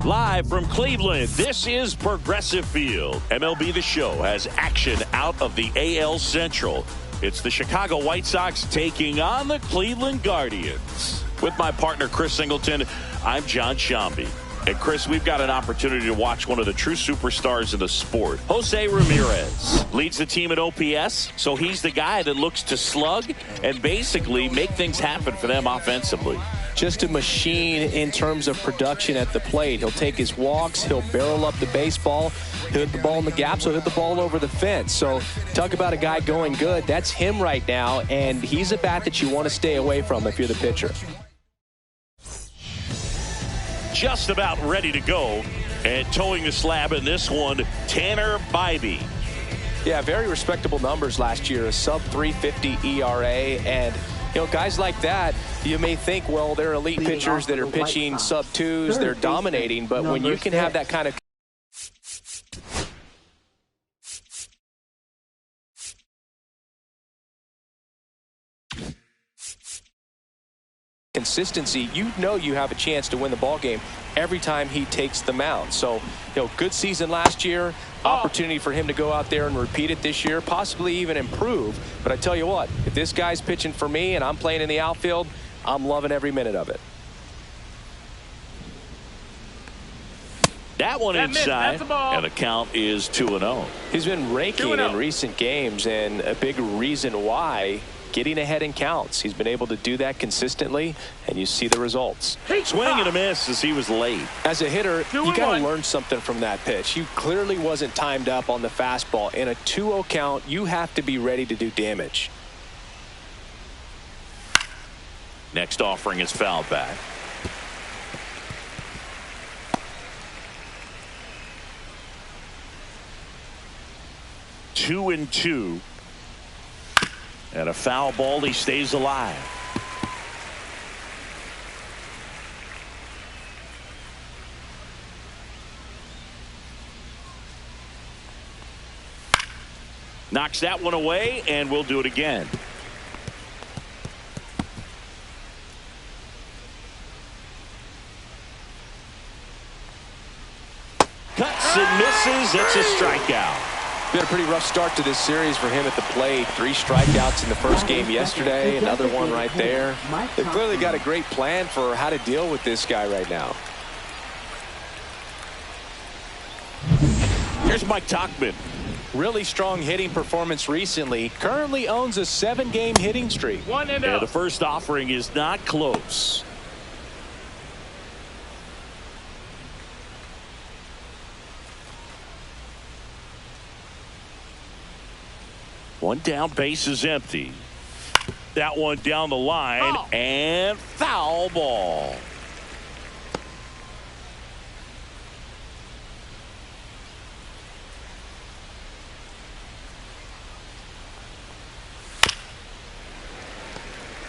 Live from Cleveland, this is Progressive Field. MLB The Show has action out of the AL Central. It's the Chicago White Sox taking on the Cleveland Guardians. With my partner, Chris Singleton, I'm John Shambi. And Chris, we've got an opportunity to watch one of the true superstars in the sport. Jose Ramirez leads the team at OPS, so he's the guy that looks to slug and basically make things happen for them offensively. Just a machine in terms of production at the plate. He'll take his walks, he'll barrel up the baseball, he'll hit the ball in the gaps, he'll hit the ball over the fence. So talk about a guy going good. That's him right now, and he's a bat that you want to stay away from if you're the pitcher. Just about ready to go, and towing the slab in this one, Tanner Bybee. Yeah, very respectable numbers last year, a sub 350 ERA, and you know, guys like that, you may think, well, they're elite pitchers that are pitching sub twos, they're dominating, but when you can have that kind of consistency, you know you have a chance to win the ball game every time he takes the mound. So, you know, good season last year, opportunity for him to go out there and repeat it this year, possibly even improve. But I tell you what, if this guy's pitching for me and I'm playing in the outfield, I'm loving every minute of it. That one inside, and the count is 2-0. He's been raking in recent games, and a big reason why, getting ahead in counts. He's been able to do that consistently, and you see the results. Swing and a miss as he was late. As a hitter, you got to learn something from that pitch. He clearly wasn't timed up on the fastball. In a 2-0 count, you have to be ready to do damage. Next offering is fouled back. Two and two. And a foul ball, he stays alive. Knocks that one away, and we'll do it again. Cuts and misses. It's a strikeout. Been a pretty rough start to this series for him at the plate. 3 strikeouts in the first game yesterday, another one right there. They've clearly got a great plan for how to deal with this guy right now. Here's Mike Tauchman. Really strong hitting performance recently. Currently owns a 7-game hitting streak. Yeah, the first offering is not close. One down, base is empty. That one down the line, and foul ball.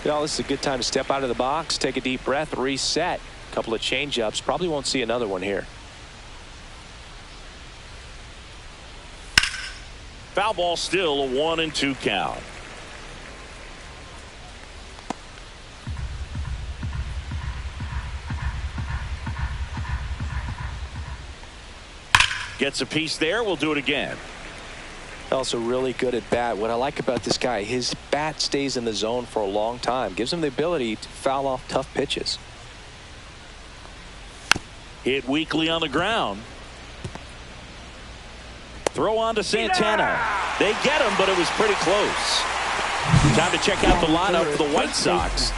Well, this is a good time to step out of the box, take a deep breath, reset. A couple of change-ups. Probably won't see another one here. Foul ball, still a 1-2 count. Gets a piece there. We'll do it again. Also really good at bat. What I like about this guy, his bat stays in the zone for a long time. Gives him the ability to foul off tough pitches. Hit weakly on the ground. Throw on to Santana. They get him, but it was pretty close. Time to check out the lineup for the White Sox.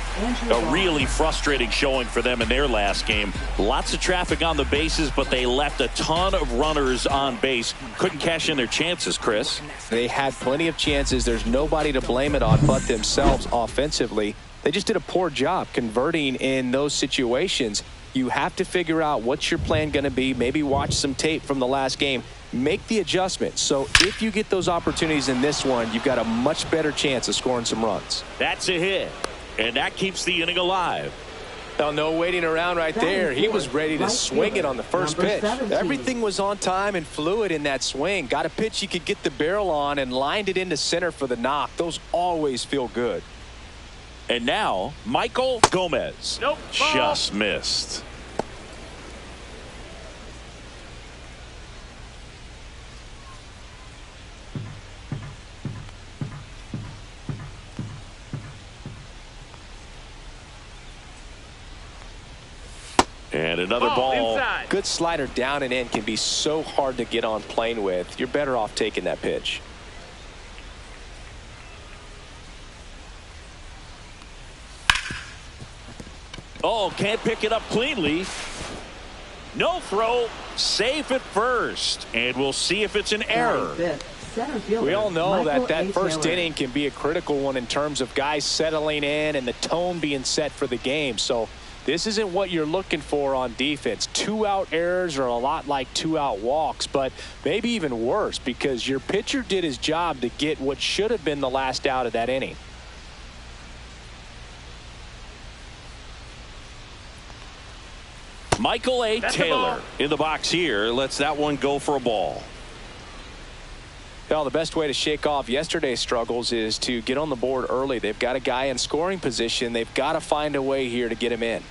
A really frustrating showing for them in their last game. Lots of traffic on the bases, but they left a ton of runners on base. Couldn't cash in their chances, Chris. They had plenty of chances. There's nobody to blame it on but themselves offensively. They just did a poor job converting in those situations. You have to figure out what's your plan going to be. Maybe watch some tape from the last game. Make the adjustment. So if you get those opportunities in this one, you've got a much better chance of scoring some runs. That's a hit, and that keeps the inning alive. Well, no waiting around right there. He was ready to swing it on the first pitch. Everything was on time and fluid in that swing. Got a pitch he could get the barrel on and lined it into center for the knock. Those always feel good. And now, Michael Gomez. Just missed. And another ball. Inside. Good slider down and in can be so hard to get on plane with. You're better off taking that pitch. Oh, can't pick it up cleanly. No throw. Safe at first. And we'll see if it's an error. We all know that first inning can be a critical one in terms of guys settling in and the tone being set for the game. So this isn't what you're looking for on defense. 2-out errors are a lot like 2-out walks, but maybe even worse because your pitcher did his job to get what should have been the last out of that inning. Michael A. Taylor in the box here. Lets that one go for a ball. Well, the best way to shake off yesterday's struggles is to get on the board early. They've got a guy in scoring position. They've got to find a way here to get him in.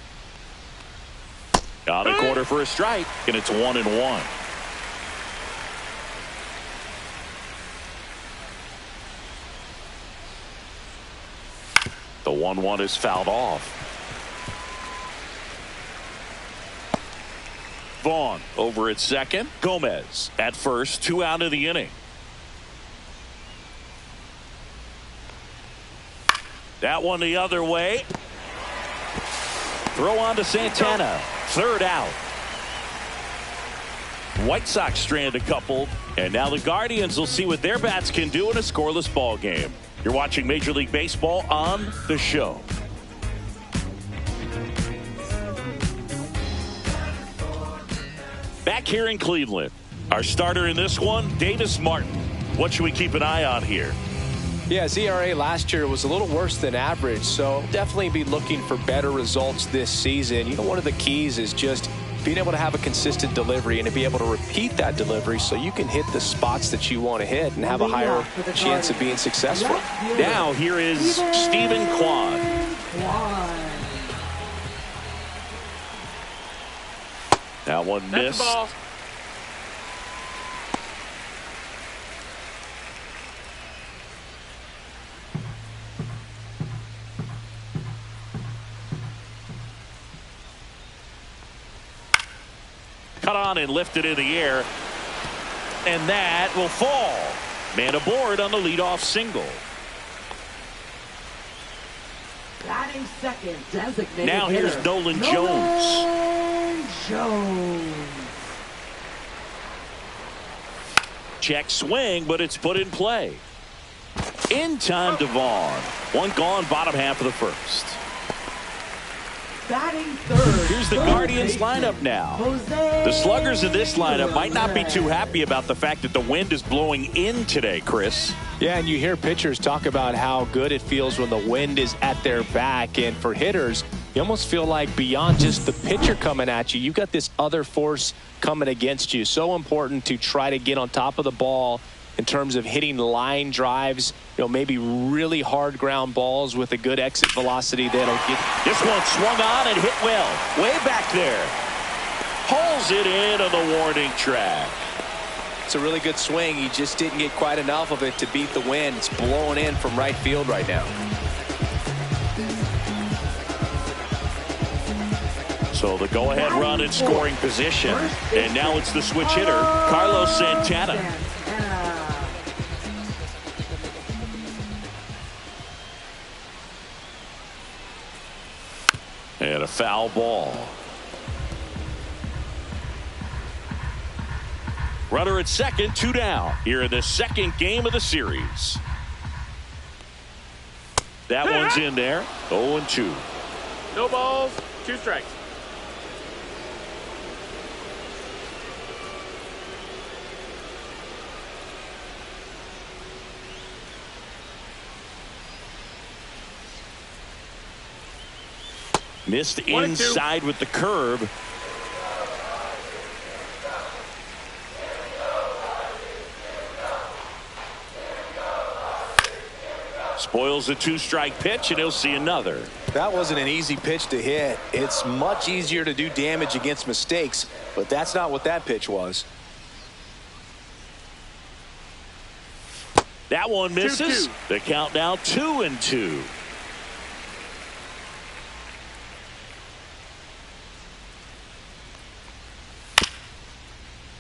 On the corner for a strike, and it's 1-1. The 1-1 is fouled off. Vaughn over at second. Gomez at first. 2 out of the inning. That one the other way. Throw on to Santana. 3rd out. White Sox strand a couple, and now the Guardians will see what their bats can do in a scoreless ball game. You're watching Major League Baseball on The Show. Back here in Cleveland, our starter in this one, Davis Martin. What should we keep an eye on here? Yeah, his ERA last year was a little worse than average, so definitely be looking for better results this season. You know, one of the keys is just being able to have a consistent delivery and to be able to repeat that delivery so you can hit the spots that you want to hit and have a higher chance of being successful. Now here is Stephen Kwan. That one missed. Cut on and lifted in the air, and that will fall. Man aboard on the leadoff single. Batting second, designated now hitter, here's Nolan Jones. Check swing, but it's put in play. In time to Vaughn. One gone, bottom half of the first. Batting third. Here's the Guardians lineup now. The sluggers in this lineup might not be too happy about the fact that the wind is blowing in today, Chris. Yeah, and you hear pitchers talk about how good it feels when the wind is at their back. And for hitters, you almost feel like beyond just the pitcher coming at you, you've got this other force coming against you. So important to try to get on top of the ball in terms of hitting line drives, you know, maybe really hard ground balls with a good exit velocity that'll get. This one swung on and hit well. Way back there. Pulls it in on the warning track. It's a really good swing. He just didn't get quite enough of it to beat the wind. It's blowing in from right field right now. So the go-ahead run in scoring position. And now it's the switch hitter, Carlos Santana. And a foul ball. Runner at second, 2 down here in the second game of the series. That one's in there. 0-2. No balls, 2 strikes. Missed inside with the curve. Spoils the 2-strike pitch, and he'll see another. That wasn't an easy pitch to hit. It's much easier to do damage against mistakes, but that's not what that pitch was. That one misses. 2-2. The count now 2-2.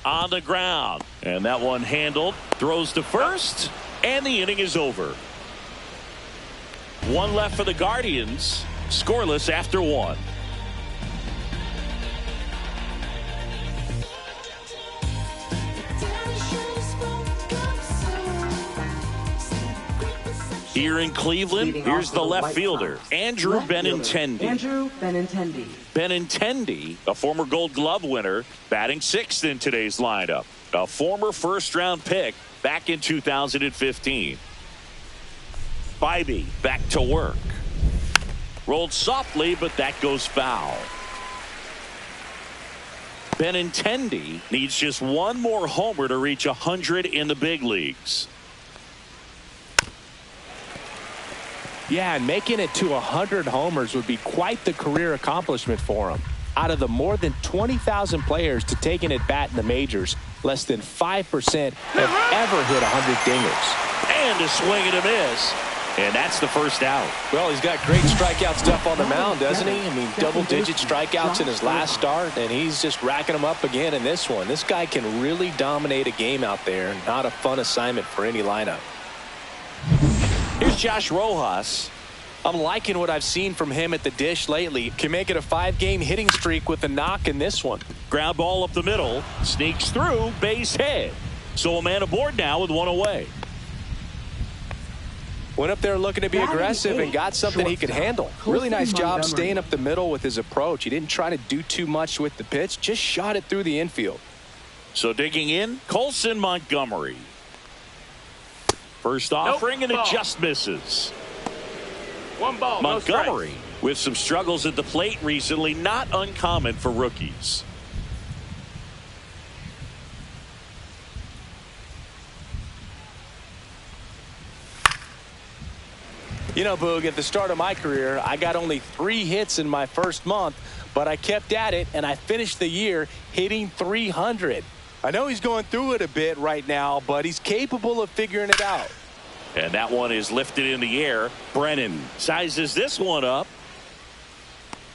on the ground. And that one handled. Throws to first. And the inning is over. One left for the Guardians. Scoreless after one. Here in Cleveland, here's the left fielder, Andrew Benintendi. Andrew Benintendi. Benintendi, a former Gold Glove winner, batting sixth in today's lineup. A former first-round pick back in 2015. Bybee back to work. Rolled softly, but that goes foul. Benintendi needs just one more homer to reach 100 in the big leagues. Yeah, and making it to 100 homers would be quite the career accomplishment for him. Out of the more than 20,000 players to take an at-bat in the majors, less than 5% have ever hit 100 dingers. And a swing and a miss. And that's the first out. Well, he's got great strikeout stuff on the mound, doesn't he? I mean, double-digit strikeouts in his last start, and he's just racking them up again in this one. This guy can really dominate a game out there. Not a fun assignment for any lineup. Here's Josh Rojas. I'm liking what I've seen from him at the dish lately. Can make it a 5-game hitting streak with a knock in this one. Ground ball up the middle. Sneaks through. Base hit. So a man aboard now with one away. Went up there looking to be aggressive and got something he could handle. Really nice job staying up the middle with his approach. He didn't try to do too much with the pitch. Just shot it through the infield. So digging in, Colson Montgomery. First offering, and it just misses. One ball, Montgomery no with some struggles at the plate recently, not uncommon for rookies. You know, Boog, at the start of my career, I got only 3 hits in my first month, but I kept at it, and I finished the year hitting 300. I know he's going through it a bit right now, but he's capable of figuring it out. And that one is lifted in the air. Brennan sizes this one up.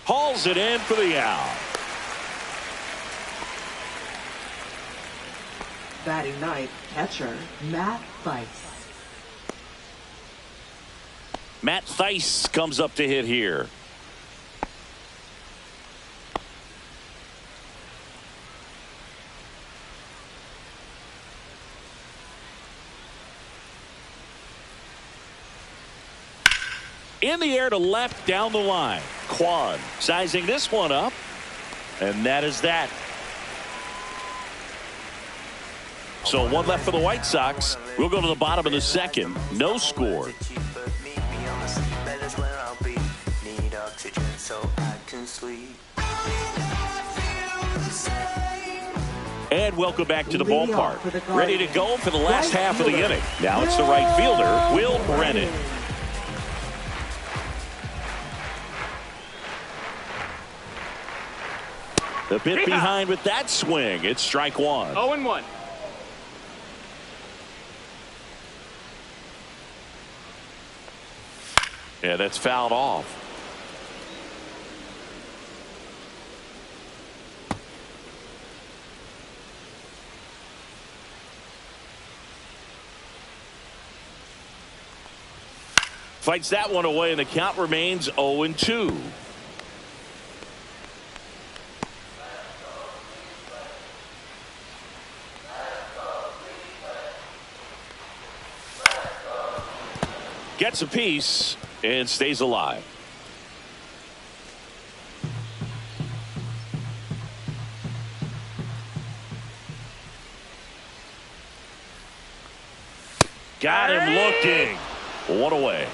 Hauls it in for the out. Batting ninth, catcher, Matt Theis. Matt Theis comes up to hit here. In the air to left down the line. Kwan sizing this one up. And that is that. So one left for the White Sox. We'll go to the bottom of the second. No score. And welcome back to the ballpark. Ready to go for the last half of the inning. Now it's the right fielder, Will Brennan. A bit behind with that swing. It's strike one. 0-1. Yeah, that's fouled off. Fights that one away, and the count remains 0-2. Gets a piece and stays alive. Got him looking. One away.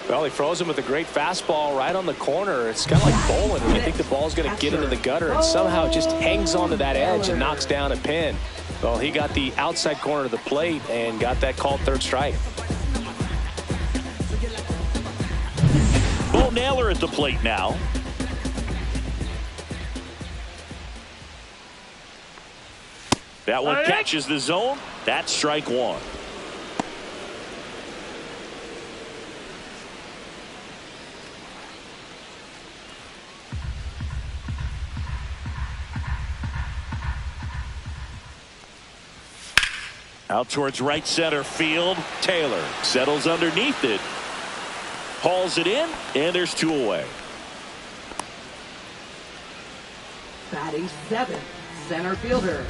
Well, he froze him with a great fastball right on the corner. It's kind of like bowling when you think the ball's going to get into the gutter and somehow it just hangs onto that edge and knocks down a pin. Well, he got the outside corner of the plate and got that called third strike. Bo Naylor at the plate now. That one catches the zone. That's strike one. Out towards right center field. Taylor settles underneath it. Hauls it in, and there's 2 away. Batting 7th, center fielder.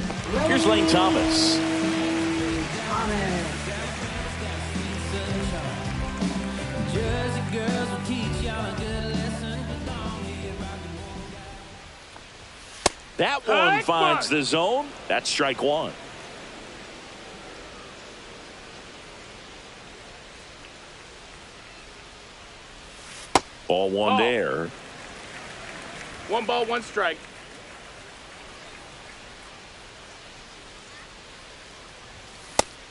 Here's Lane Thomas. That one finds the zone. That's strike 1. Ball 1 there. 1 ball, 1 strike.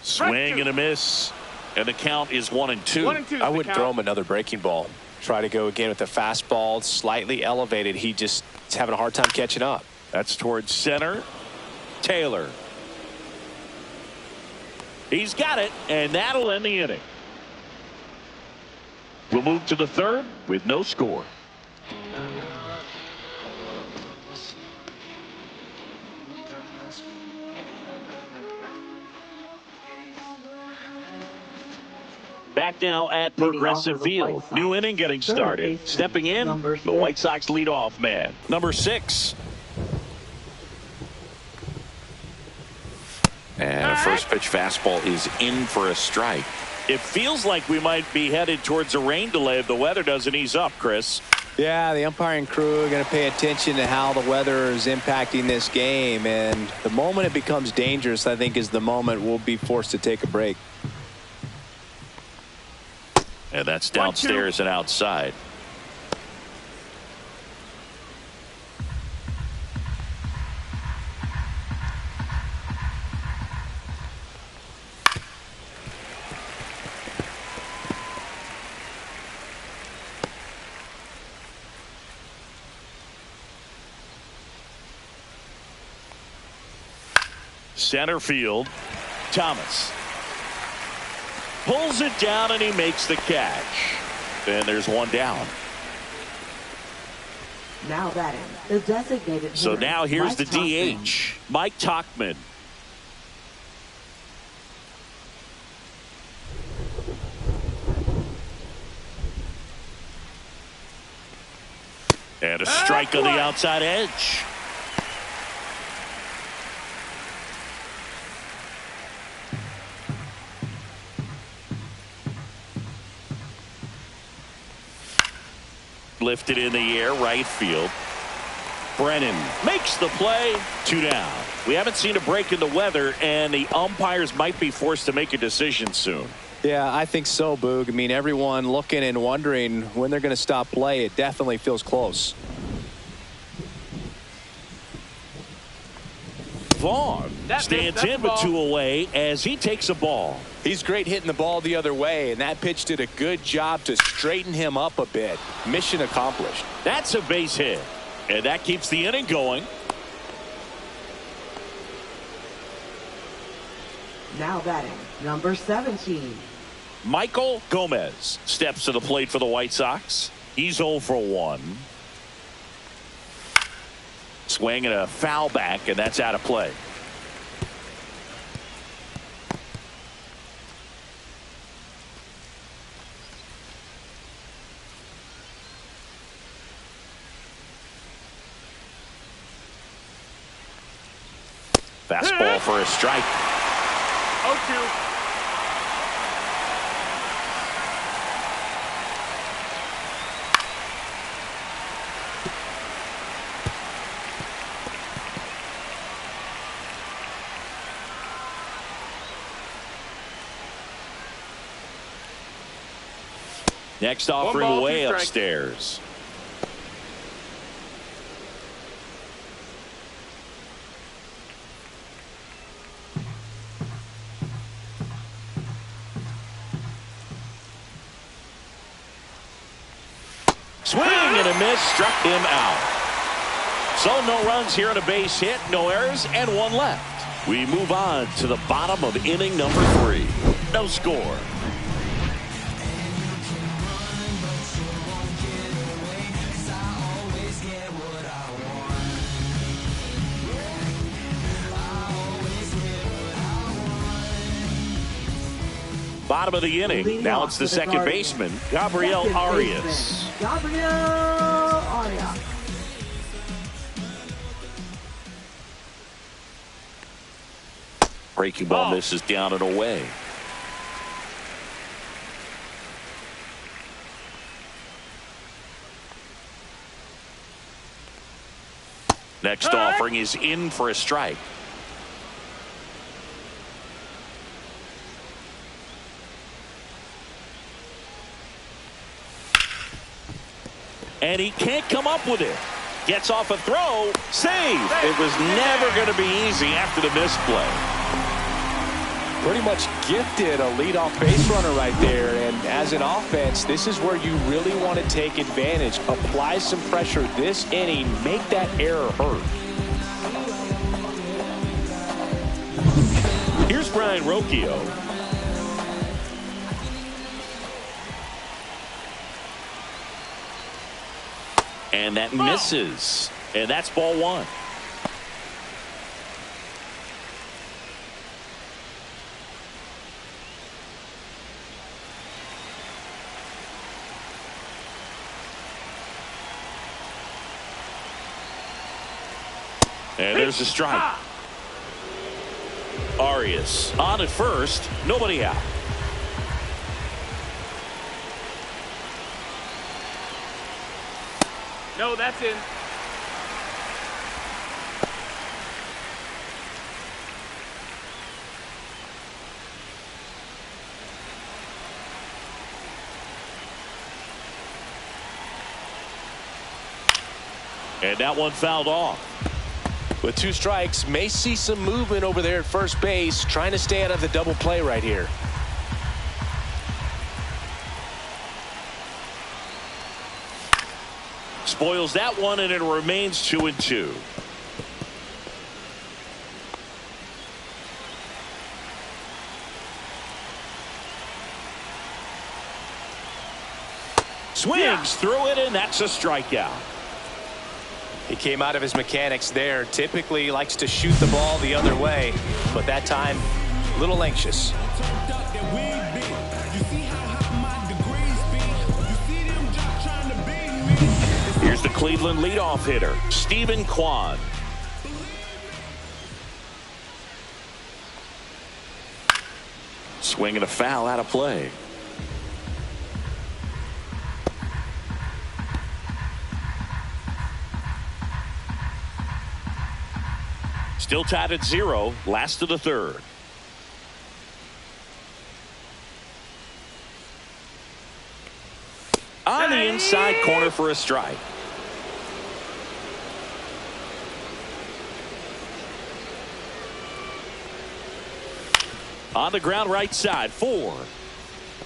Swing and a miss. And the count is 1-2. 1-2. I would throw him another breaking ball. Try to go again with the fastball, slightly elevated. He just is having a hard time catching up. That's towards center. Taylor. He's got it, and that'll end the inning. We'll move to the 3rd with no score. Back now at Progressive Field. New inning getting started. Stepping in, the White Sox leadoff man, number 6. And a first pitch fastball is in for a strike. It feels like we might be headed towards a rain delay if the weather doesn't ease up, Chris. Yeah, the umpiring crew are going to pay attention to how the weather is impacting this game. And the moment it becomes dangerous, I think, is the moment we'll be forced to take a break. And that's downstairs and outside. Center field, Thomas pulls it down and he makes the catch. And there's 1 down. Now batting, the designated. So now here's the Tauchman. DH, Mike Tauchman. And a strike on the outside edge. Lifted in the air, right field. Brennan makes the play. 2 down. We haven't seen a break in the weather, and the umpires might be forced to make a decision soon. Yeah, I think so, Boog. I mean, everyone looking and wondering when they're going to stop play. It definitely feels close. Vaughn stands in with 2 away as he takes a ball. He's great hitting the ball the other way, and that pitch did a good job to straighten him up a bit. Mission accomplished. That's a base hit, and that keeps the inning going. Now batting, number 17. Michael Gomez steps to the plate for the White Sox. He's 0 for 1. Swing and a foul back, and that's out of play. Fastball for a strike. 0-2. Next offering 1 ball, 2 way strikes. upstairs. Swing and a miss, struck him out. So no runs here on a base hit, no errors, and 1 left. We move on to the bottom of inning number 3. No score. bottom of the inning. Leading Now off it's the for the second Guardians, baseman, Gabriel second Arias. baseman, Gabriel Arias. Breaking ball misses down and away. Next offering is in for a strike. And he can't come up with it. Gets off a throw. Save. It was never going to be easy after the misplay. Pretty much gifted a leadoff base runner right there. And as an offense, this is where you really want to take advantage. Apply some pressure this inning. Make that error hurt. Here's Brian Rocchio. And that misses. And that's ball one. And there's a strike. Arias on at first. Nobody out. No, that's in. And that one fouled off. With 2 strikes, may see some movement over there at first base, trying to stay out of the double play right here. Spoils that one, and it remains 2-2. Swings through it, and that's a strikeout. He came out of his mechanics there. Typically likes to shoot the ball the other way, but that time a little anxious. Here's the Cleveland leadoff hitter, Stephen Kwan. Swinging a foul out of play. Still tied at 0, last of the third. On the inside corner for a strike. On the ground right side, 4,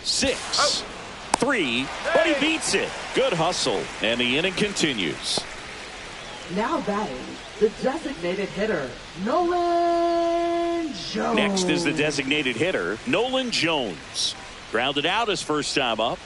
6, 3, but he beats it. Good hustle, and the inning continues. Now batting, the designated hitter, Nolan Jones. Next is the designated hitter, Nolan Jones. Grounded out his first time up.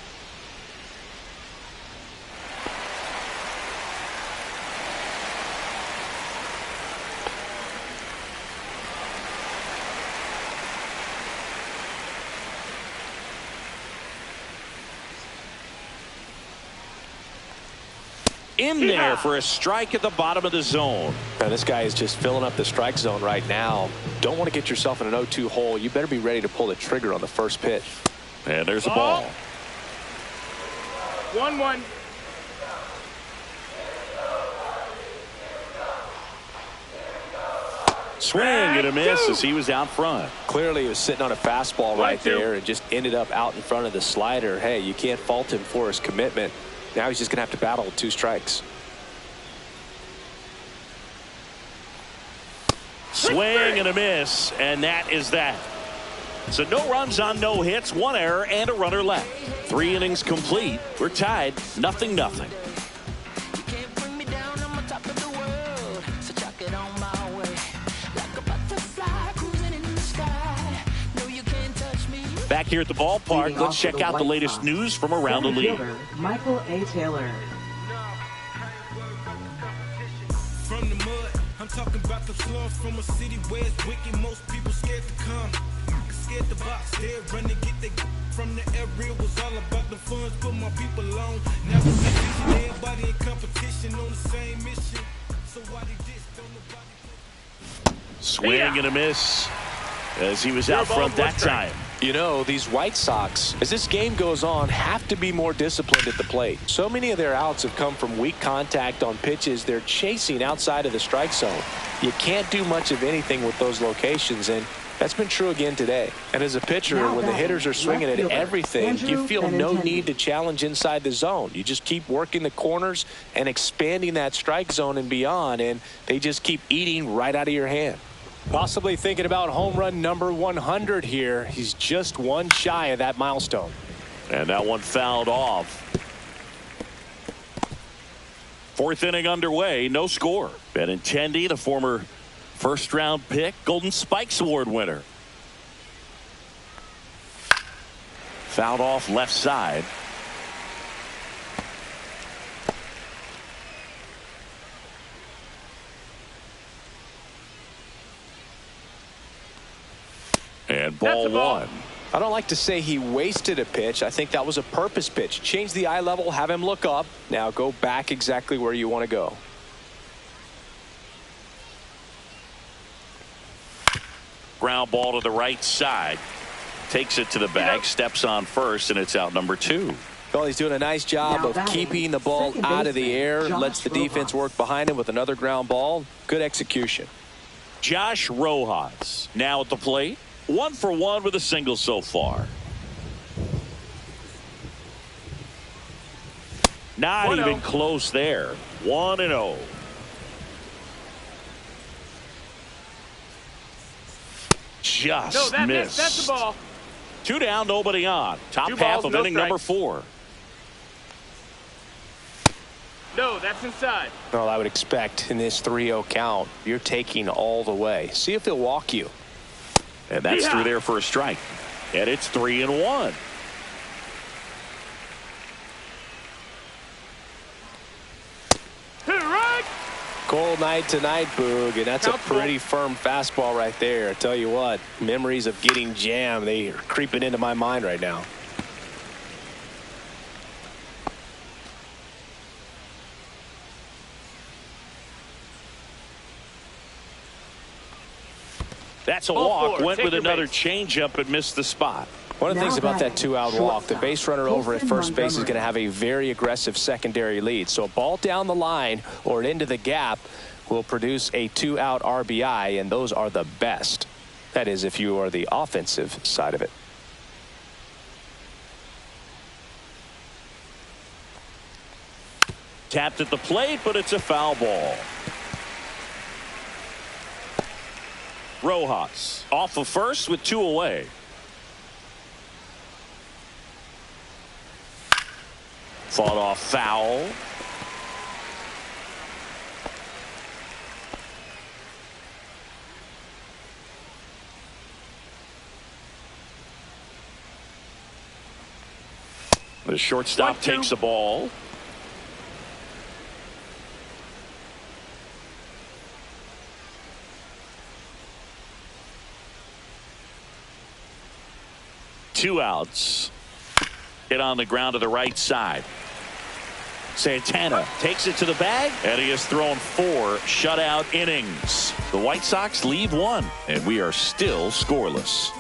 In there for a strike at the bottom of the zone. Now, this guy is just filling up the strike zone right now. Don't want to get yourself in an 0-2 hole. You better be ready to pull the trigger on the first pitch. And there's the ball. 1-1. Swing and a miss as he was out front. Clearly he was sitting on a fastball right there and just ended up out in front of the slider. Hey, you can't fault him for his commitment. Now he's just going to have to battle with 2 strikes. Swing and a miss, and that is that. So no runs on no hits, 1 error, and a runner left. 3 innings complete. We're tied, 0-0. Back here at the ballpark, let's check out the latest news from around the league. Michael A. Taylor. From the mud, I'm talking about the slums from a city where it's wicked. Most people scared to come. scared the box. They run to get the from the area. Was all about the funds, put my people on. Now it's vision, everybody in competition on the same mission. So why they diss, don't nobody. Swing and a miss as he was out front that time. You know, these White Sox, as this game goes on, have to be more disciplined at the plate. So many of their outs have come from weak contact on pitches they're chasing outside of the strike zone. You can't do much of anything with those locations, and that's been true again today. And as a pitcher, when the hitters are swinging at everything, you feel no need to challenge inside the zone. You just keep working the corners and expanding that strike zone and beyond, and they just keep eating right out of your hand. Possibly thinking about home run number 100 here. He's just one shy of that milestone. And that one fouled off. Fourth inning underway, no score. Benintendi, the former first-round pick, Golden Spikes Award winner. Fouled off left side. And ball one. I don't like to say he wasted a pitch. I think that was a purpose pitch. Change the eye level, have him look up. Now go back exactly where you want to go. Ground ball to the right side. Takes it to the bag, steps on first, and it's out number 2. Well, he's doing a nice job of keeping the ball out of the air. Lets the defense work behind him with another ground ball. Good execution. Josh Rojas now at the plate. 1 for 1 with a single so far. Not 1-0. even close there. 1-0. Just No, that missed. that's the ball. 2 down, nobody on. Top 2 half balls, of no inning strikes. number 4. No, that's inside. Well, I would expect in this 3-0 count, you're taking all the way. See if he'll walk you. And that's through there for a strike. And it's 3-1. Right. Cold night tonight, Boog, and that's a Count pretty firm fastball right there. I tell you what, memories of getting jammed, they are creeping into my mind right now. That's a Ball walk. 4. Went Take with your another base. changeup and missed the spot. One of the things Now about that batting, 2-out walk, the shortstop, base runner over at Colton first base is Montgomery. going to have a very aggressive secondary lead. So a ball down the line or into the gap will produce a 2-out RBI, and those are the best. That is, if you are the offensive side of it. Tapped at the plate, but it's a foul ball. Rojas off of first with 2 away. Fought off foul. The shortstop 1-2. takes the ball. Two outs. Hit on the ground to the right side. Santana takes it to the bag, and he has thrown 4 shutout innings. The White Sox lead 1, and we are still scoreless.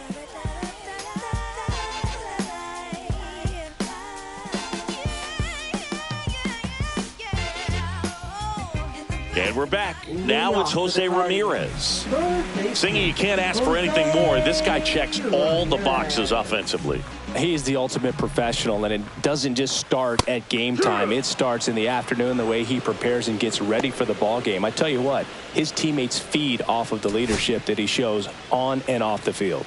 And we're back. Now it's Jose Ramirez. Singing, you can't ask for anything more. This guy checks all the boxes offensively. He's the ultimate professional, and it doesn't just start at game time. It starts in the afternoon, the way he prepares and gets ready for the ball game. I tell you what, his teammates feed off of the leadership that he shows on and off the field.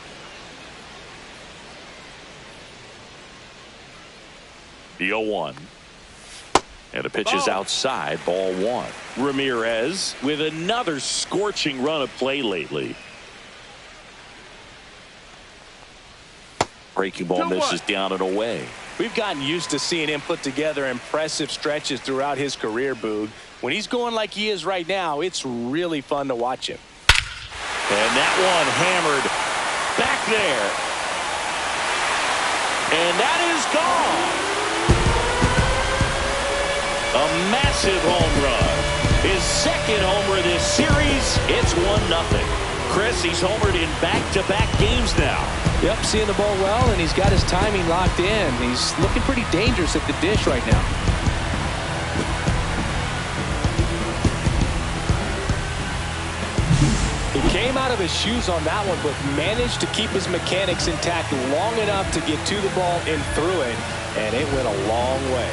The 0-1. And the pitch is outside, ball 1. Ramirez with another scorching run of play lately. Breaking ball misses down and away. We've gotten used to seeing him put together impressive stretches throughout his career, Boog. When he's going like he is right now, it's really fun to watch him. And that one hammered back there. And that is gone. A massive home run. His second homer this series. It's 1-0. Chris, he's homered in back-to-back games now. Yep, seeing the ball well, and he's got his timing locked in. He's looking pretty dangerous at the dish right now. He came out of his shoes on that one, but managed to keep his mechanics intact long enough to get to the ball and through it, and it went a long way.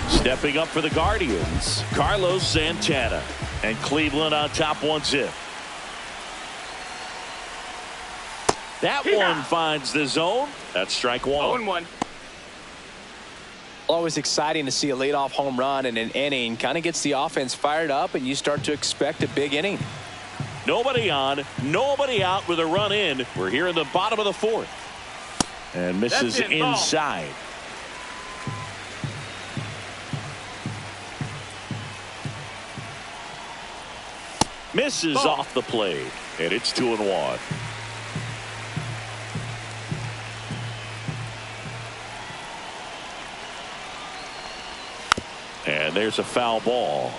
Stepping up for the Guardians, Carlos Santana. And Cleveland on top 1-0. That one finds the zone. That's strike one. 0-1. Always exciting to see a leadoff home run in an inning. Kind of gets the offense fired up, and you start to expect a big inning. Nobody on, nobody out with a run in. We're here in the bottom of the fourth. And misses inside. Misses off the plate, and it's 2-1. And there's a foul ball.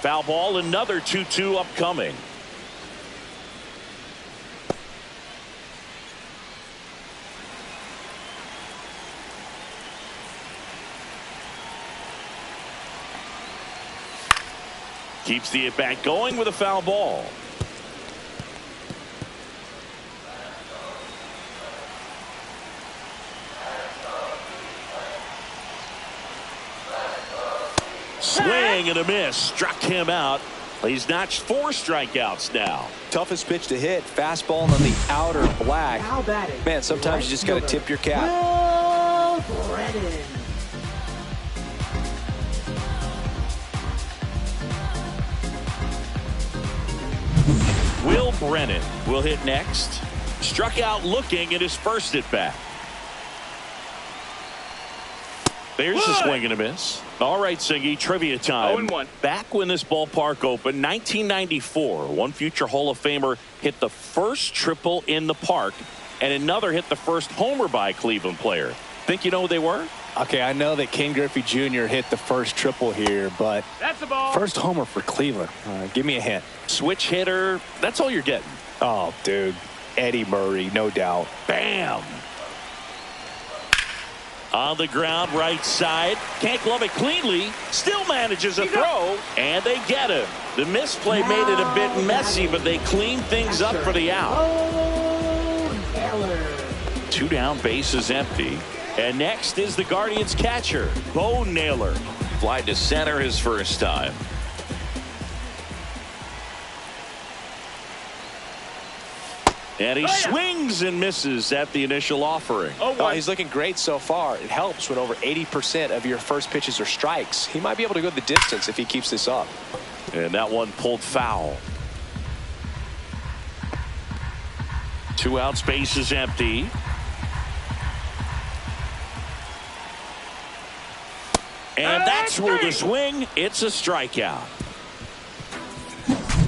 Foul ball, another 2-2 upcoming. Keeps the at-bat going with a foul ball. Swing and a miss. Struck him out. He's notched 4 strikeouts now. Toughest pitch to hit. Fastball on the outer black. Man, sometimes you just got to tip your cap. Will Brennan will hit next. Struck out looking at his first at bat. There's a swing and a miss. All right, Singy, trivia time. 0-1. Back when this ballpark opened, 1994, one future Hall of Famer hit the first triple in the park, and another hit the first homer by a Cleveland player. Think you know who they were? Okay, I know that Ken Griffey Jr. hit the first triple here, but That's the ball. first homer for Cleveland. Give me a hint. Switch hitter. That's all you're getting. Oh, dude. Eddie Murray, no doubt. Bam. On the ground, right side. Can't glove it cleanly. Still manages a throw, and they get him. The misplay made it a bit messy, but they cleaned things up for the out. 2 down, bases empty. And next is the Guardians catcher, Bo Naylor. Fly to center his first time. And he swings and misses at the initial offering. Oh, he's looking great so far. It helps when over 80% of your first pitches are strikes. He might be able to go the distance if he keeps this up. And that one pulled foul. 2 outs, base is empty. And that's where the swing. It's a strikeout.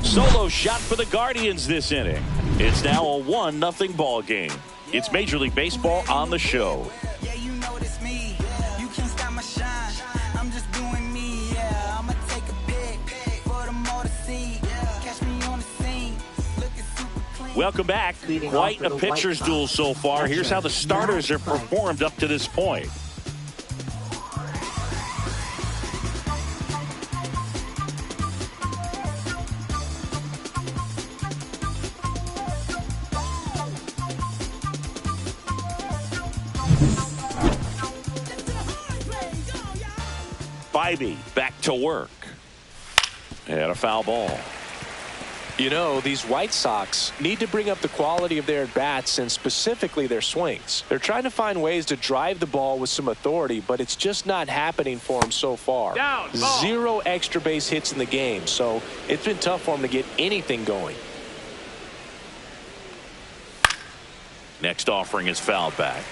Solo shot for the Guardians this inning. It's now a 1-0 ball game. It's Major League Baseball on the show. Yeah, you know it's me. You can't stop my shine. I'm just doing me. Yeah, I'ma take a pic for them all to see. Catch me on the scene. Looking super clean. Welcome back. Quite a pitcher's duel so far. Here's how the starters have performed up to this point. Bybee back to work. And a foul ball. You know, these White Sox need to bring up the quality of their at-bats and specifically their swings. They're trying to find ways to drive the ball with some authority, but it's just not happening for them so far. Down, ball. 0 extra base hits in the game, so it's been tough for them to get anything going. Next offering is fouled back.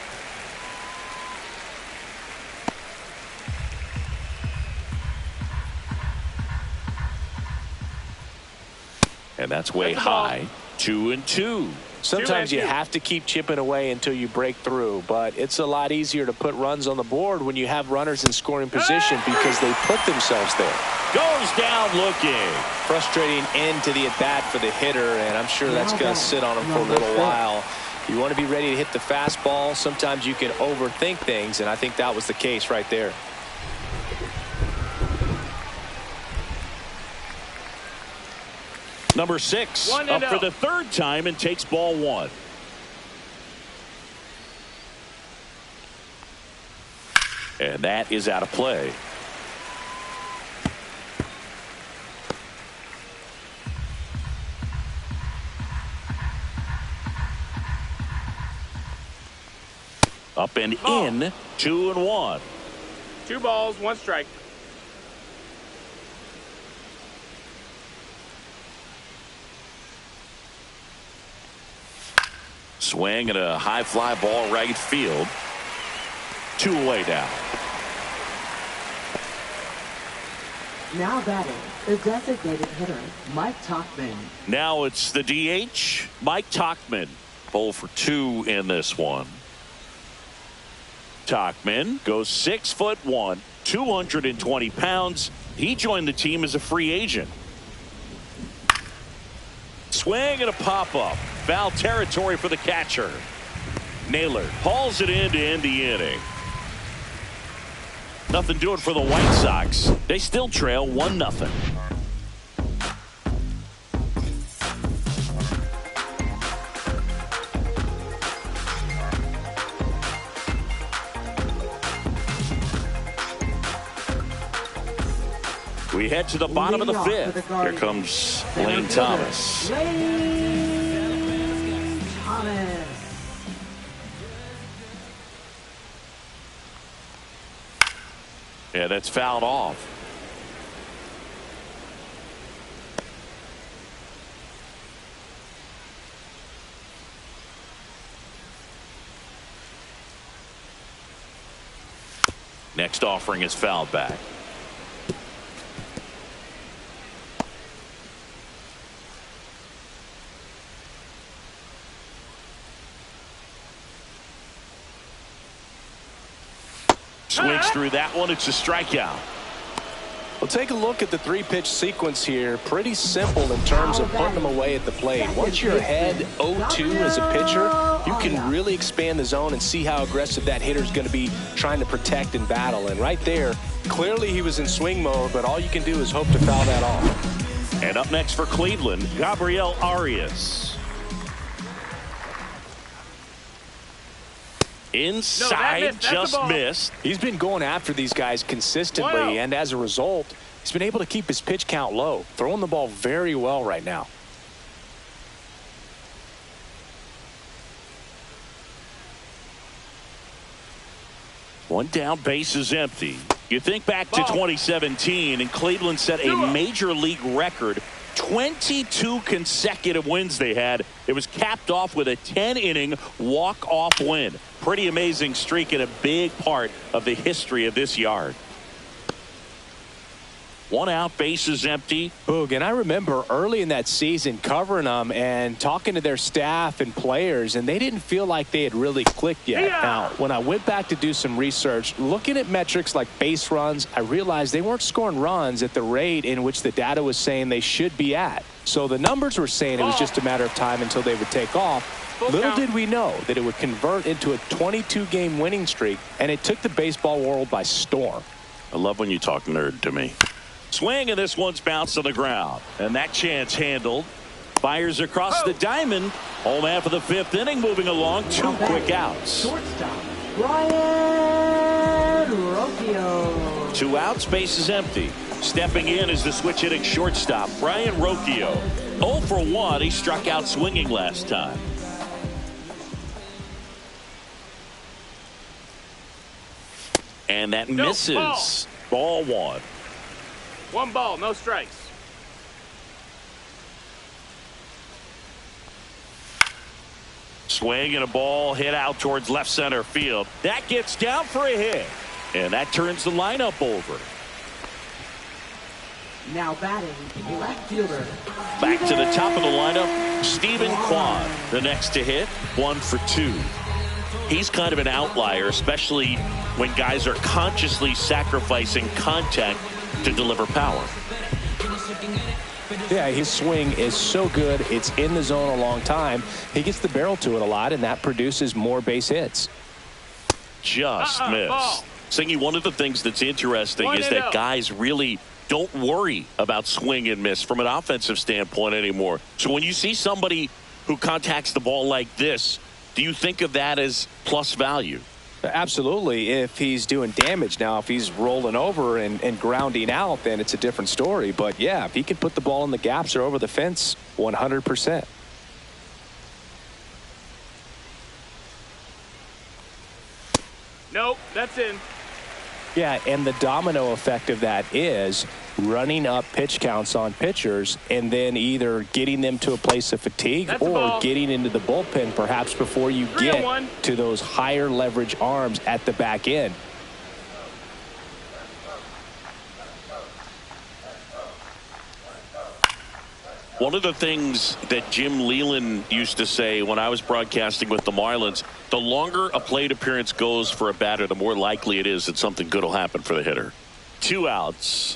And that's way high. 2-2. Sometimes you have to keep chipping away until you break through, but it's a lot easier to put runs on the board when you have runners in scoring position because they put themselves there. Goes down looking. Frustrating end to the at-bat for the hitter, and I'm sure that's going to sit on him for a little while. You want to be ready to hit the fastball. Sometimes you can overthink things, and I think that was the case right there. Number 6 up for the 3rd time and takes ball 1. And that is out of play. Up and in. 2-1. 2 balls, 1 strike. Swing and a high fly ball right field. 2 away now. Now batting, the designated hitter, Mike Tauchman. Now it's the DH, Mike Tauchman. 0 for 2 in this one. Tauchman goes 6'1", 220 pounds. He joined the team as a free agent. Swing and a pop-up. Foul territory for the catcher. Naylor hauls it in to end the inning. Nothing doing for the White Sox. They still trail 1-0. We head to the bottom of the 5th. Here comes Lane Thomas. Lane Thomas. Yeah, that's fouled off. Next offering is fouled back. Swings through that one. It's a strikeout. Well, take a look at the 3-pitch sequence here. Pretty simple in terms of putting them away at the plate. Once you're ahead 0-2 as a pitcher, you can really expand the zone and see how aggressive that hitter's going to be trying to protect and battle. And right there, clearly he was in swing mode, but all you can do is hope to foul that off. And up next for Cleveland, Gabriel Arias. Inside, just missed. He's been going after these guys consistently, and as a result, he's been able to keep his pitch count low, throwing the ball very well right now. One down, base is empty. You think back to 2017, and Cleveland set a major league record. 22 consecutive wins they had. It was capped off with a 10-inning walk-off win. Pretty amazing streak and a big part of the history of this yard. 1 out, base is empty. Boog, and I remember early in that season covering them and talking to their staff and players, and they didn't feel like they had really clicked yet. Now, when I went back to do some research, looking at metrics like base runs, I realized they weren't scoring runs at the rate in which the data was saying they should be at. So the numbers were saying it was just a matter of time until they would take off. Little did we know that it would convert into a 22-game winning streak, and it took the baseball world by storm. I love when you talk nerd to me. Swing, and this one's bounced on the ground. And that chance handled. Fires across the diamond. Home half of the 5th inning, moving along. 2 quick outs. Shortstop, Brian Rocchio. 2 outs, base is empty. Stepping in is the switch hitting shortstop, Brian Rocchio. 0 for 1. He struck out swinging last time. And that misses. Ball 1. 1 ball, no strikes. Swing and a ball hit out towards left center field. That gets down for a hit. And that turns the lineup over. Now batting, left fielder. Back to the top of the lineup, Stephen Kwan, the next to hit, 1 for 2. He's kind of an outlier, especially when guys are consciously sacrificing contact to deliver power. Yeah, his swing is so good. It's in the zone a long time. He gets the barrel to it a lot, and that produces more base hits. Just missed. Singy, one of the things that's interesting is that guys really don't worry about swing and miss from an offensive standpoint anymore. So when you see somebody who contacts the ball like this, do you think of that as plus value? Absolutely, if he's doing damage. Now, if he's rolling over and grounding out, then it's a different story. But, yeah, if he can put the ball in the gaps or over the fence, 100%. Nope, that's in. Yeah, and the domino effect of that is running up pitch counts on pitchers and then either getting them to a place of fatigue or getting into the bullpen perhaps before you get to those higher leverage arms at the back end. One of the things that Jim Leland used to say when I was broadcasting with the Marlins, the longer a plate appearance goes for a batter, the more likely it is that something good will happen for the hitter. 2 outs.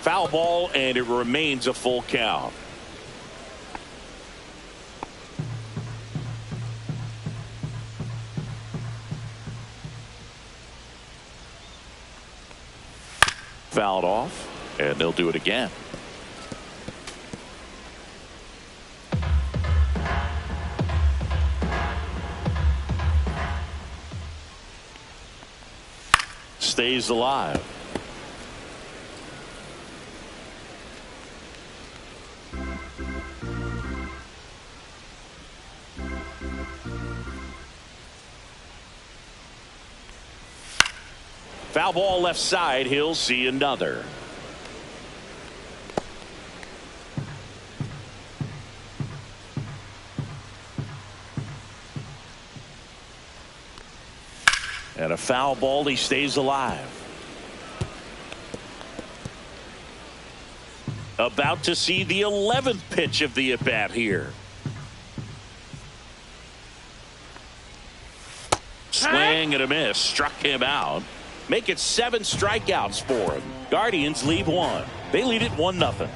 Foul ball, and it remains a full count. Fouled off, and they'll do it again. Stays alive. Foul ball left side. He'll see another. And a foul ball. He stays alive. About to see the 11th pitch of the at-bat here. Swing and a miss. Struck him out. Make it 7 strikeouts for him. Guardians leave 1. They lead it 1-0.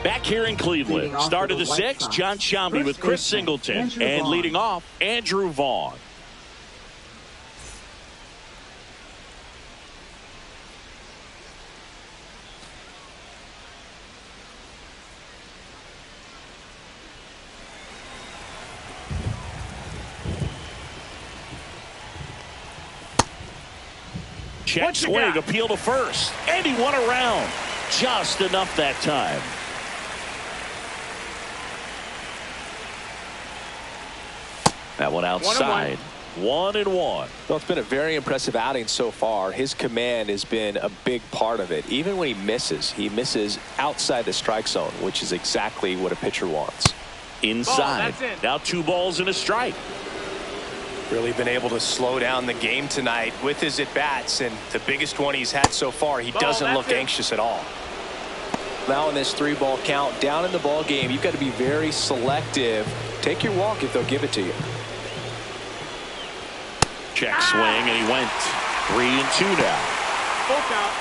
Back here in Cleveland, start of the 6th, John Sciambi with Chris Singleton. And leading off, Andrew Vaughn. Check swing, appeal to first. And he won around. Just enough that time. That one outside. 1-1. Well, it's been a very impressive outing so far. His command has been a big part of it. Even when he misses outside the strike zone, which is exactly what a pitcher wants. Inside. Now 2 balls and a strike. Really been able to slow down the game tonight with his at-bats, and the biggest one he's had so far, he doesn't look anxious at all. Now in this 3-ball count, down in the ball game, you've got to be very selective. Take your walk if they'll give it to you. Check swing, and he went 3-2 now. Full count.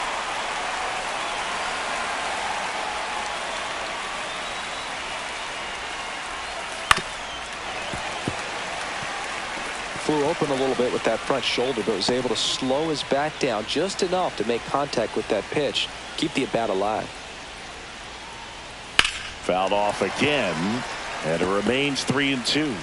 Flew open a little bit with that front shoulder, but was able to slow his back down just enough to make contact with that pitch, keep the at-bat alive. Fouled off again, and it remains 3-2.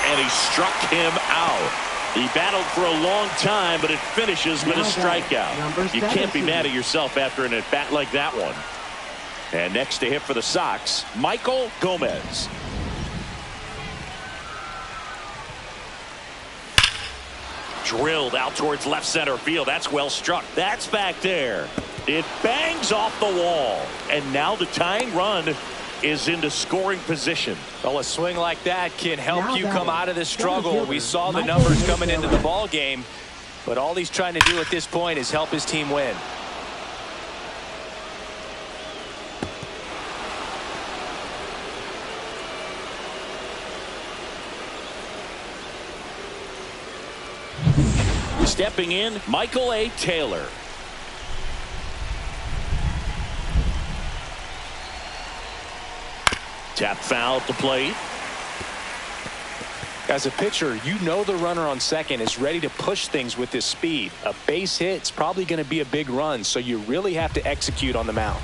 and he struck him out. He battled for a long time, but it finishes with a strikeout. You can't be mad at yourself after an at-bat like that one. And next to hit for the Sox, Michael Gomez. Drilled out towards left center field. That's well struck. That's back there. It bangs off the wall. And now the tying run is into scoring position. Well, a swing like that can help you come out of this struggle. We saw the numbers coming into the ball game, but all he's trying to do at this point is help his team win. Stepping in, Michael A. Taylor. Tap foul at the plate. As a pitcher, you know the runner on second is ready to push things with his speed. A base hit's probably going to be a big run, so you really have to execute on the mound.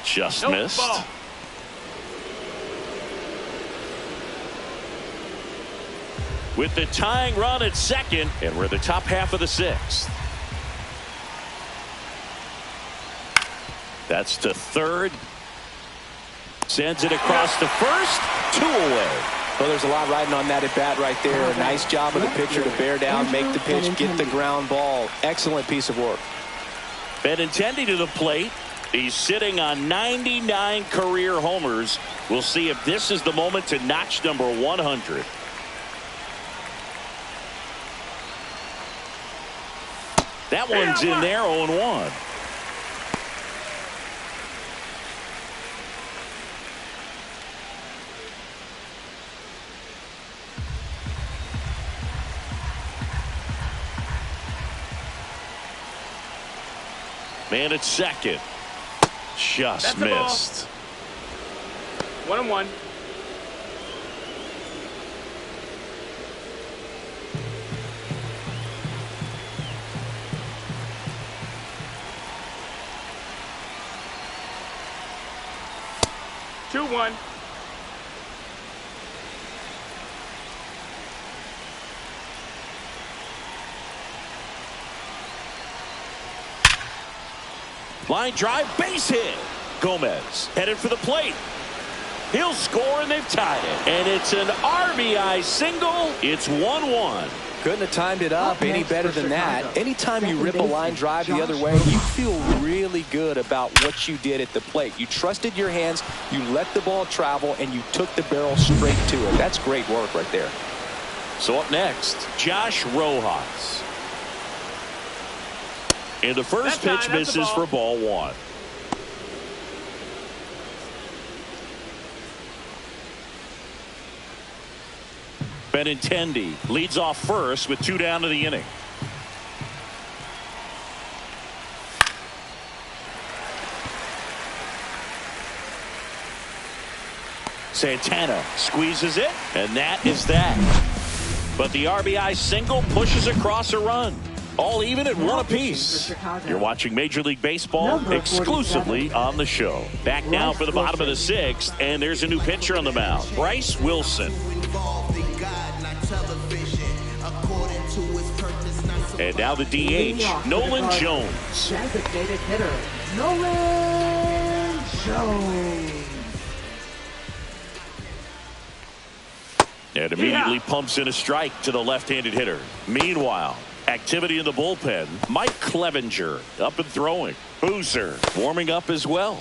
Just missed. Ball. With the tying run at second, and we're the top half of the sixth. That's to third. Sends it across to first. 2 away. Well, there's a lot riding on that at bat right there. A nice job of the pitcher to bear down, make the pitch, get the ground ball. Excellent piece of work. Benintendi to the plate. He's sitting on 99 career homers. We'll see if this is the moment to notch number 100. That one's in there, 0-1. Man at second. Just missed. 1-1. Two, 1. Line drive, base hit. Gomez headed for the plate. He'll score, and they've tied it. And it's an RBI single. It's 1-1. Couldn't have timed it up any better than that. Anytime you rip a line drive the other way, you feel really good about what you did at the plate. You trusted your hands, you let the ball travel, and you took the barrel straight to it. That's great work right there. So up next, Josh Rojas. And the first pitch misses for ball 1. Benintendi leads off first with 2 down to the inning. Santana squeezes it, and that is that. But the RBI single pushes across a run. All even at 1 apiece. You're watching Major League Baseball exclusively on the show. Back now for the bottom of the 6th, and there's a new pitcher on the mound, Bryce Wilson. And now the DH, Nolan Jones. Designated hitter, Nolan Jones. And immediately pumps in a strike to the left-handed hitter. Meanwhile, activity in the bullpen. Mike Clevenger up and throwing. Boozer warming up as well.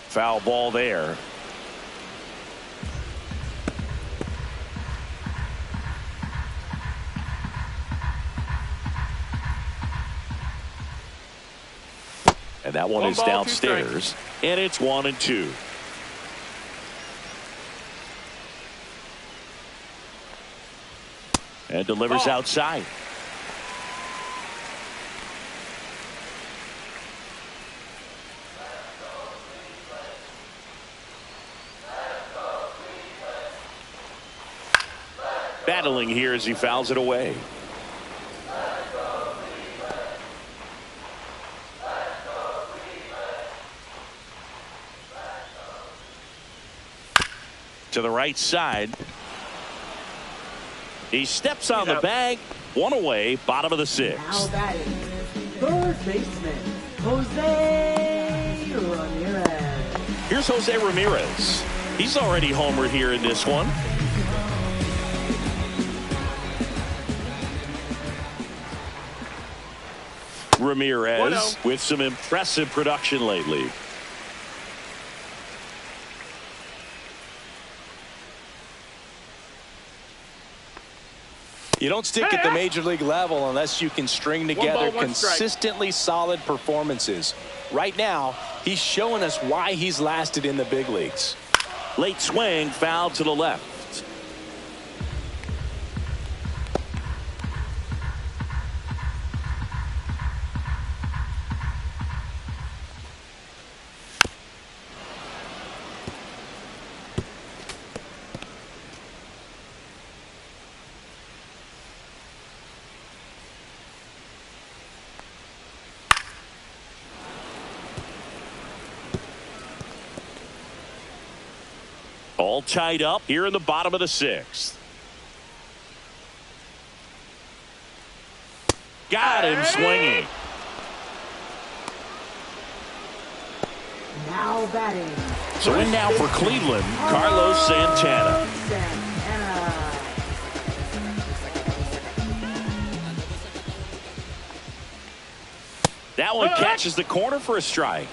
Foul ball there. And that one is downstairs. And it's 1-2. And delivers outside. Battling here as he fouls it away. To the right side. He steps on the bag. One away, bottom of the 6th. Now batting, third baseman, Jose Ramirez. Here's Jose Ramirez. He's already homered here in this one. Ramirez with some impressive production lately. You don't stick at the major league level unless you can string together consistently solid performances. Right now, he's showing us why he's lasted in the big leagues. Late swing, foul to the left. All tied up here in the bottom of the 6th. Got him swinging. Now batting. So in now for Cleveland, Carlos Santana. That one catches the corner for a strike.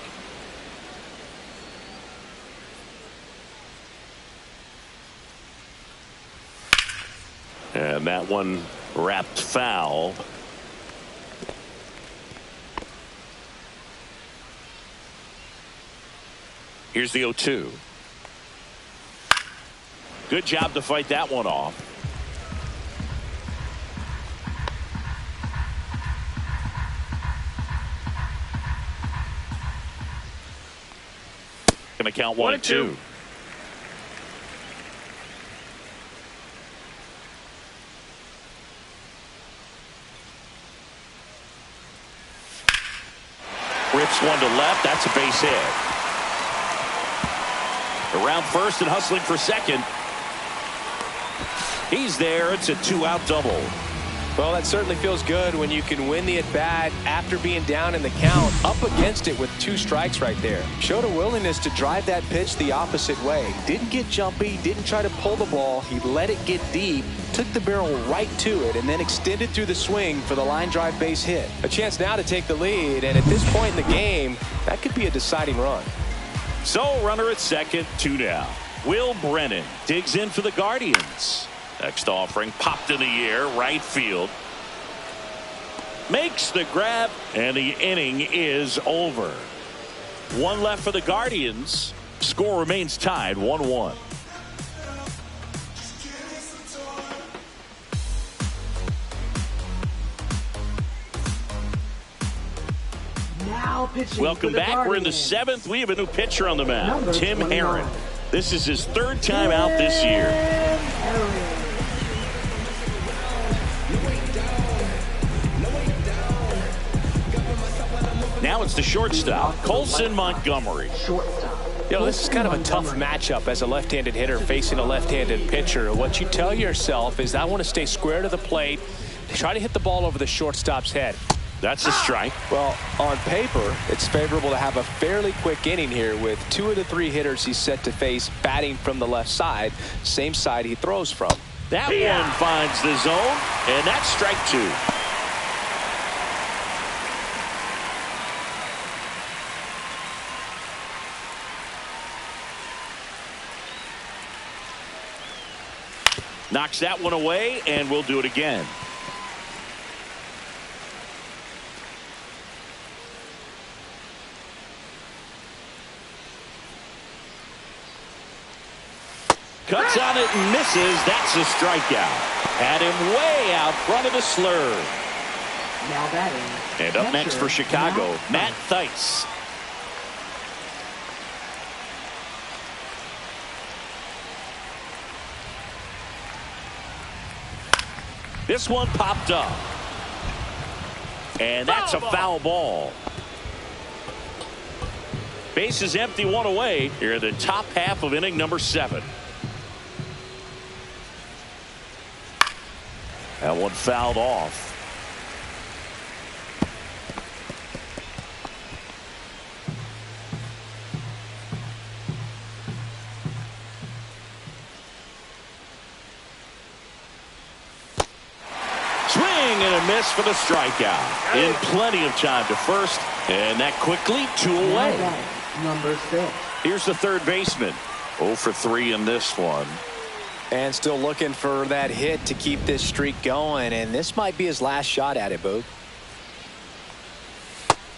And that one wrapped foul. Here's the 0-2. Good job to fight that one off. Gonna count 1-2. Rips one to left. That's a base hit. Around first and hustling for second. He's there. It's a 2-out double. Well, that certainly feels good when you can win the at-bat after being down in the count, up against it with 2 strikes right there. Showed a willingness to drive that pitch the opposite way. Didn't get jumpy, didn't try to pull the ball. He let it get deep, took the barrel right to it, and then extended through the swing for the line drive base hit. A chance now to take the lead, and at this point in the game, that could be a deciding run. So runner at second, 2 down. Will Brennan digs in for the Guardians. Next offering popped in the air, right field. Makes the grab, and the inning is over. 1 left for the Guardians. Score remains tied 1-1. Now pitching. Welcome back. We're in the 7th. We have a new pitcher on the mound, Number Tim 29. Herron. This is his 3rd time out this year. Now it's the shortstop, Colson Montgomery. You know, this is kind of a tough matchup as a left-handed hitter facing a left-handed pitcher. What you tell yourself is, I want to stay square to the plate, try to hit the ball over the shortstop's head. That's a strike. Well, on paper, it's favorable to have a fairly quick inning here with 2 of the 3 hitters he's set to face batting from the left side, same side he throws from. That one finds the zone, and that's strike 2. Knocks that one away, and we'll do it again. Cuts on it and misses. That's a strikeout. Had him way out front of the slur. Now batting. And up next for Chicago, Matt Thaiss. This one popped up. And that's a foul ball. Base is empty, 1 away here in the top half of inning number 7. That one fouled off. Swing and a miss for the strikeout. In plenty of time to first, and that quickly 2 away. Number 6. Here's the third baseman. 0 for 3 in this one. And still looking for that hit to keep this streak going, and this might be his last shot at it, Boog.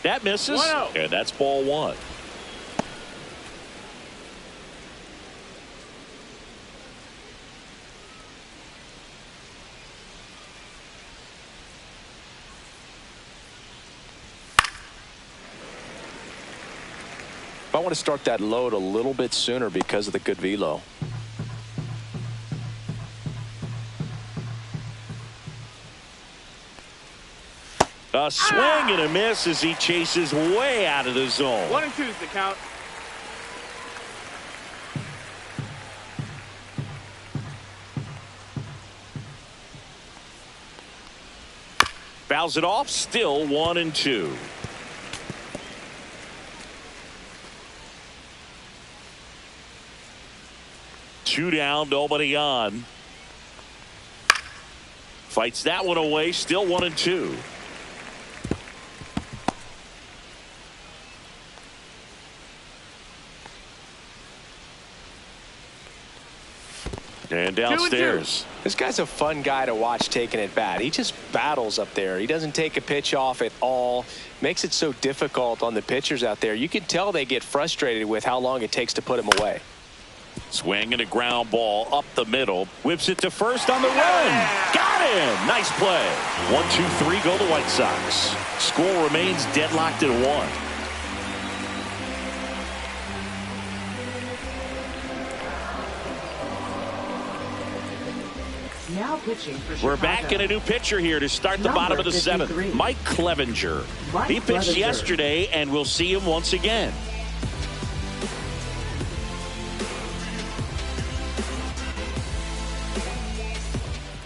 That misses, 1-0. and that's ball 1. I want to start that load a little bit sooner because of the good velo. A swing and a miss as he chases way out of the zone. 1 and 2 is the count. Fouls it off, still 1 and 2. Two down, nobody on. Fights that one away, still 1 and 2. And downstairs. This guy's a fun guy to watch taking at bat. He just battles up there. He doesn't take a pitch off at all. Makes it so difficult on the pitchers out there. You can tell they get frustrated with how long it takes to put him away. Swing and a ground ball up the middle. Whips it to first on the run. Got him. Nice play. 1, 2, 3 go the White Sox. Score remains deadlocked at 1. Now pitching for Chicago. We're back in a new pitcher here to start the bottom of the 7th. Mike Clevenger. He pitched yesterday, and we'll see him once again.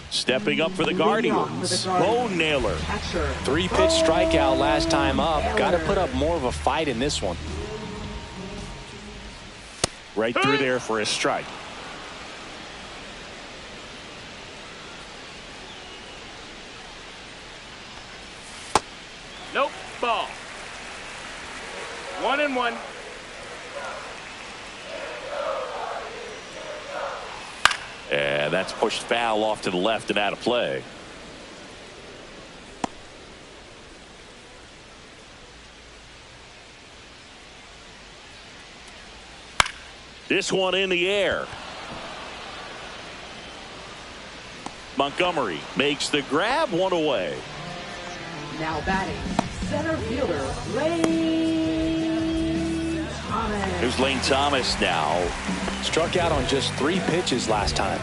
Stepping up for the Guardians, Bo Naylor. 3-pitch strikeout last time up. Got to put up more of a fight in this one. Right through there for a strike. Nope. Ball. 1 and 1. And that's pushed foul off to the left and out of play. This one in the air. Montgomery makes the grab, 1 away. Now batting, center fielder Lane Thomas. Here's Lane Thomas now. Struck out on just 3 pitches last time.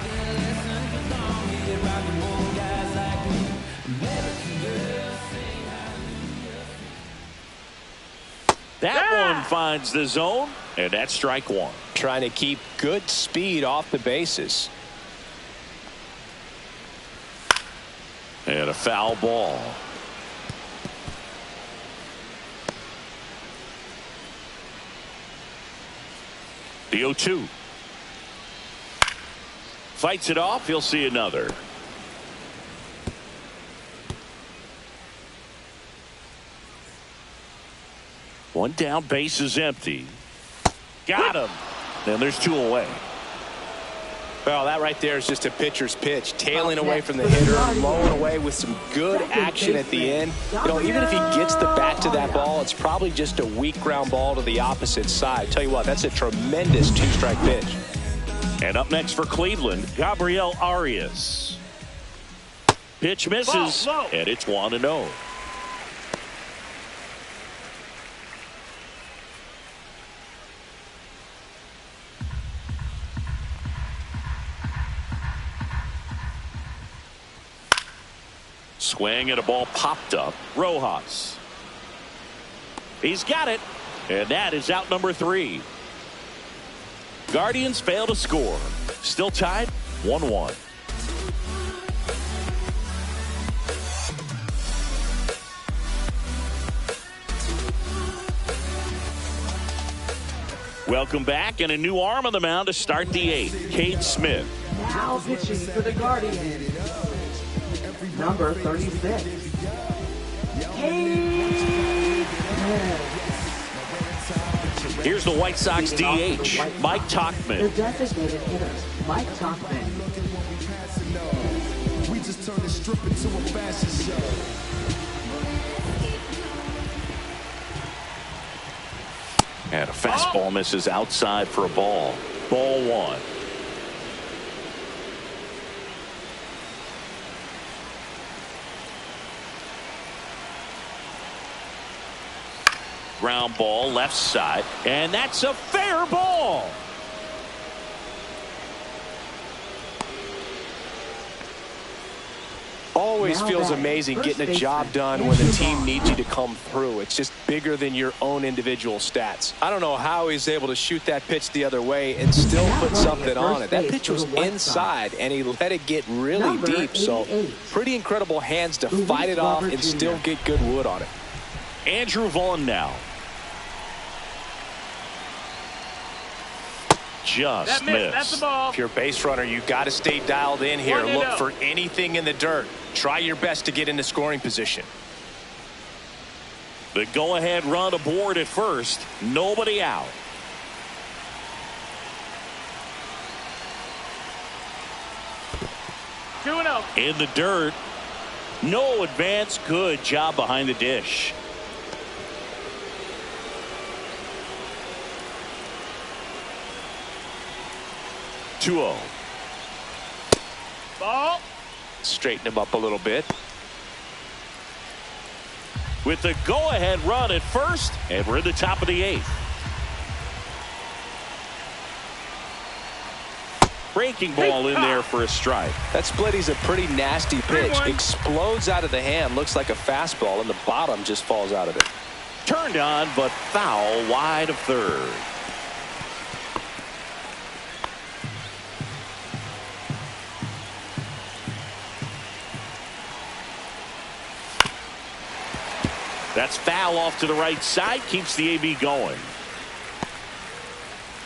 That one finds the zone, and that's strike 1. Trying to keep good speed off the bases. And a foul ball. The 0-2. Fights it off. He'll see another. One down, base is empty. Got him. And there's 2 away. Well, that right there is just a pitcher's pitch. Tailing away from the hitter, blowing away with some good action at the end. You know, even if he gets the bat to that ball, it's probably just a weak ground ball to the opposite side. Tell you what, that's a tremendous 2-strike pitch. And up next for Cleveland, Gabriel Arias. Pitch misses, and it's 1-0. Swing and a ball popped up. Rojas. He's got it. And that is out number 3. Guardians fail to score. Still tied 1-1. Welcome back, and a new arm on the mound to start the eighth. Cade Smith. Now pitching for the Guardians, number 36, Cade Smith. Here's the White Sox DH, Mike The Tauchman. designated hitter, Mike Tauchman. We just turned the strip into a fashion show. And a fastball misses outside for a ball. Ball one. Ground ball left side, and that's a fair ball. Always Now feels batting, amazing first getting a baseman, job done when the team needs you to come through. It's just bigger than your own individual stats. I don't know how he's able to shoot that pitch the other way and still Now put running something at on first it. That base pitch for was the White inside, Sox. and he let it get really Number deep. So 88. pretty incredible hands to Luis fight it off Robert and Jr. still get good wood on it. Andrew Vaughn now. Just That missed. That's the missed. ball. If you're a base runner, you got to stay dialed in here. 1-0. Look for anything in the dirt. Try your best to get into scoring position. The go-ahead run aboard at first. Nobody out. Two and oh. In the dirt. No advance. Good job behind the dish. Two-oh. Ball. Straighten him up a little bit. With the go-ahead run at first, and we're in the top of the eighth. Breaking ball in there for a strike. That splitty's a pretty nasty pitch. 3-1. Explodes out of the hand. Looks like a fastball, and the bottom just falls out of it. Turned on, but foul wide of third. That's foul off to the right side. Keeps the AB going.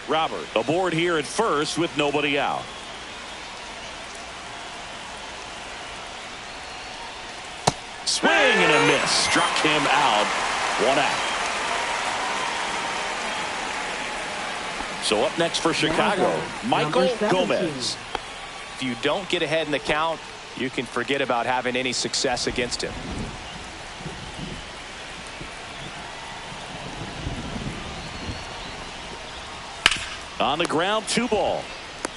Robert aboard here at first with nobody out. Swing and a miss. Struck him out. One out. So up next for Chicago, Michael Number 17. Gomez. If you don't get ahead in the count, you can forget about having any success against him. On the ground, 2-ball.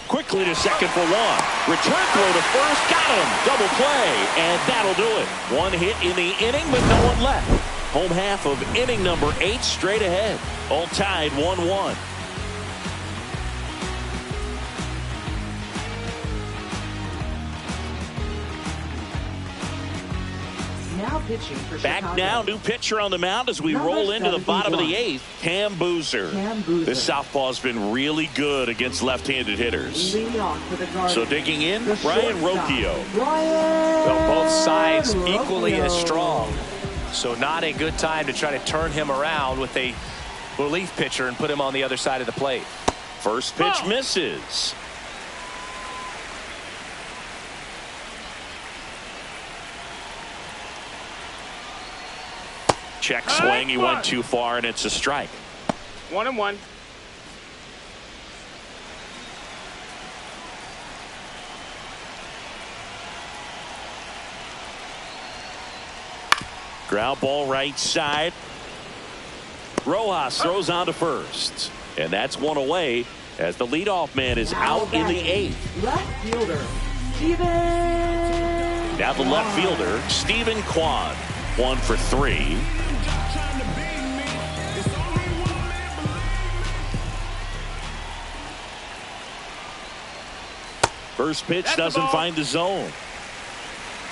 Quickly to second for one. Return throw to first. Got him. Double play. And that'll do it. One hit in the inning, but no one left. Home half of inning number 8 straight ahead. All tied 1-1. Now pitching for Back Chicago. now, new pitcher on the mound as we Number roll into the bottom of the 71. 8th. Cam Boozer. Cam Boozer. This southpaw's been really good against left-handed hitters. Leading off for the Guardians. So digging in, The Brian shortstop, Rocchio. Brian Well, both sides equally Rocchio. as strong. So not a good time to try to turn him around with a relief pitcher and put him on the other side of the plate. First pitch misses. Check swing. He went too far, and it's a strike. 1-1. Ground ball right side. Rojas throws on to first. And that's one away as the leadoff man is Now out in the batting, 8th. Left fielder, Steven. Now the left fielder, Stephen Kwan. 1 for 3. First pitch That's the doesn't ball. find the zone.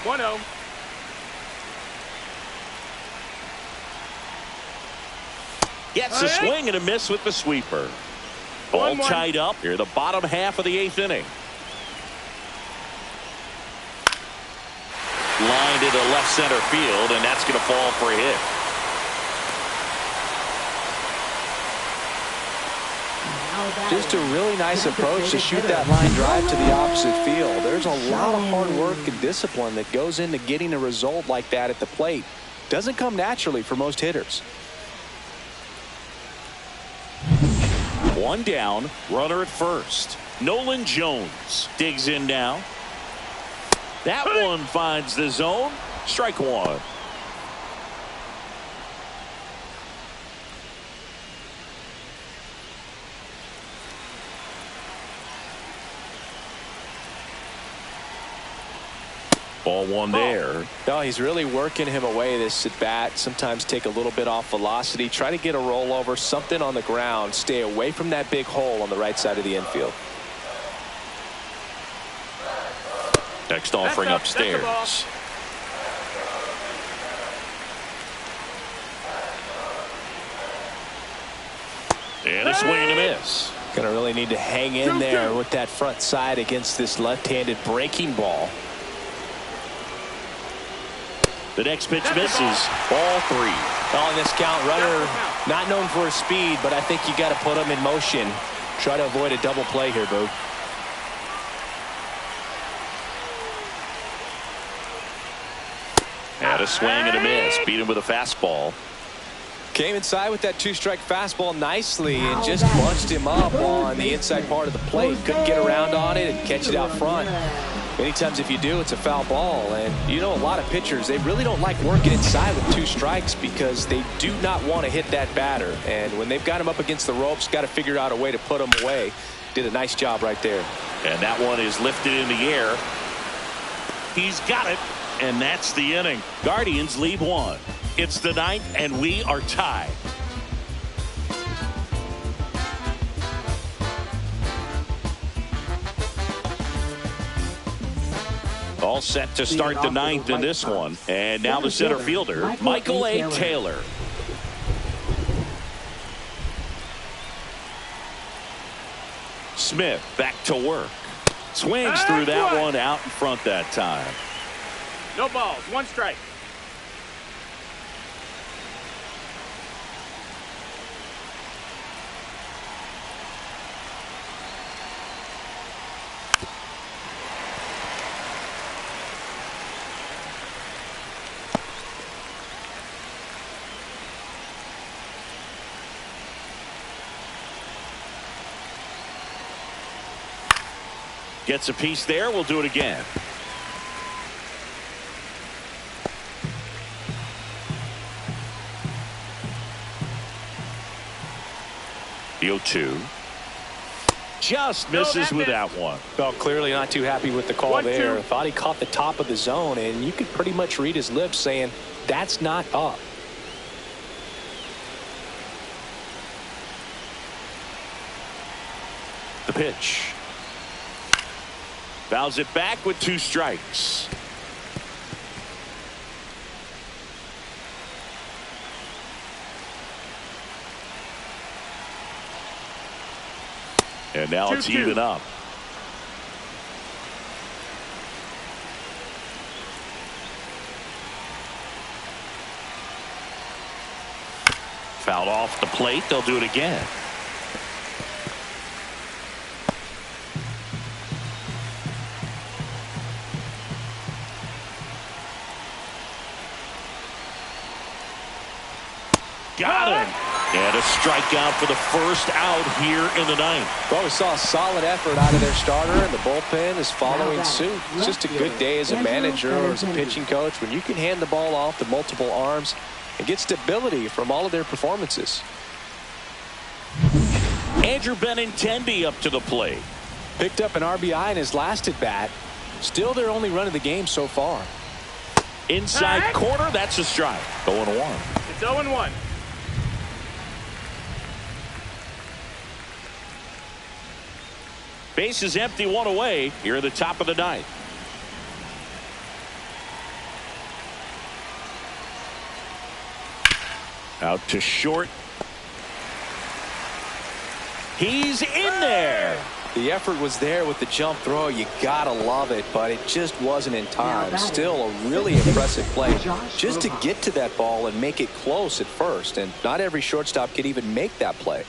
1-0. Gets a swing and a miss with the sweeper. Ball 1-1. tied up here, the bottom half of the 8th inning. Lined into left center field, and that's going to fall for a hit. Just a really nice approach to shoot that line drive to the opposite field. There's a lot of hard work and discipline that goes into getting a result like that at the plate. Doesn't come naturally for most hitters. One down, runner at first. Nolan Jones digs in now. That one finds the zone. Strike one. Ball one there. No, he's really working him away this at bat. Sometimes take a little bit off velocity. Try to get a rollover, something on the ground. Stay away from that big hole on the right side of the infield. Next offering upstairs. And a swing and a miss. Going to really need to hang in there with that front side against this left-handed breaking ball. The next pitch misses. Ball three. On this count, runner not known for his speed, but I think you got to put him in motion. Try to avoid a double play here, Boo. And a swing and a miss. Beat him with a fastball. Came inside with that two-strike fastball nicely and just bunched him up on the inside part of the plate. Couldn't get around on it and catch it out front. Many times if you do, it's a foul ball. And you know, a lot of pitchers, they really don't like working inside with two strikes because they do not want to hit that batter. And when they've got him up against the ropes, got to figure out a way to put him away. Did a nice job right there. And that one is lifted in the air. He's got it. And that's the inning. Guardians lead one. It's the ninth, and we are tied. All set to start the ninth in this one. And now the center fielder, Michael A. Taylor. Smith back to work. Swings through that one out in front that time. No balls, one strike. Gets a piece there. We'll do it again. The 0-2. Just misses with that one. Well, clearly not too happy with the call 1-2. there. Thought he caught the top of the zone, and you could pretty much read his lips saying, that's not up. The pitch. Fouls it back with two strikes. And now it's even up. Fouled off the plate. They'll do it again. Got him. And a strikeout for the first out here in the ninth. Well, we saw a solid effort out of their starter, and the bullpen is following suit. It's just a good day as a manager or as a pitching coach when you can hand the ball off to multiple arms and get stability from all of their performances. Andrew Benintendi up to the plate. Picked up an RBI in his last at bat. Still their only run of the game so far. Inside corner, that's a strike. 0-1. It's 0-1. Base is empty, one away here at the top of the ninth. Out to short. He's in there. The effort was there with the jump throw. You gotta love it, but it just wasn't in time. Still a really impressive play just to get to that ball and make it close at first, and not every shortstop can even make that play.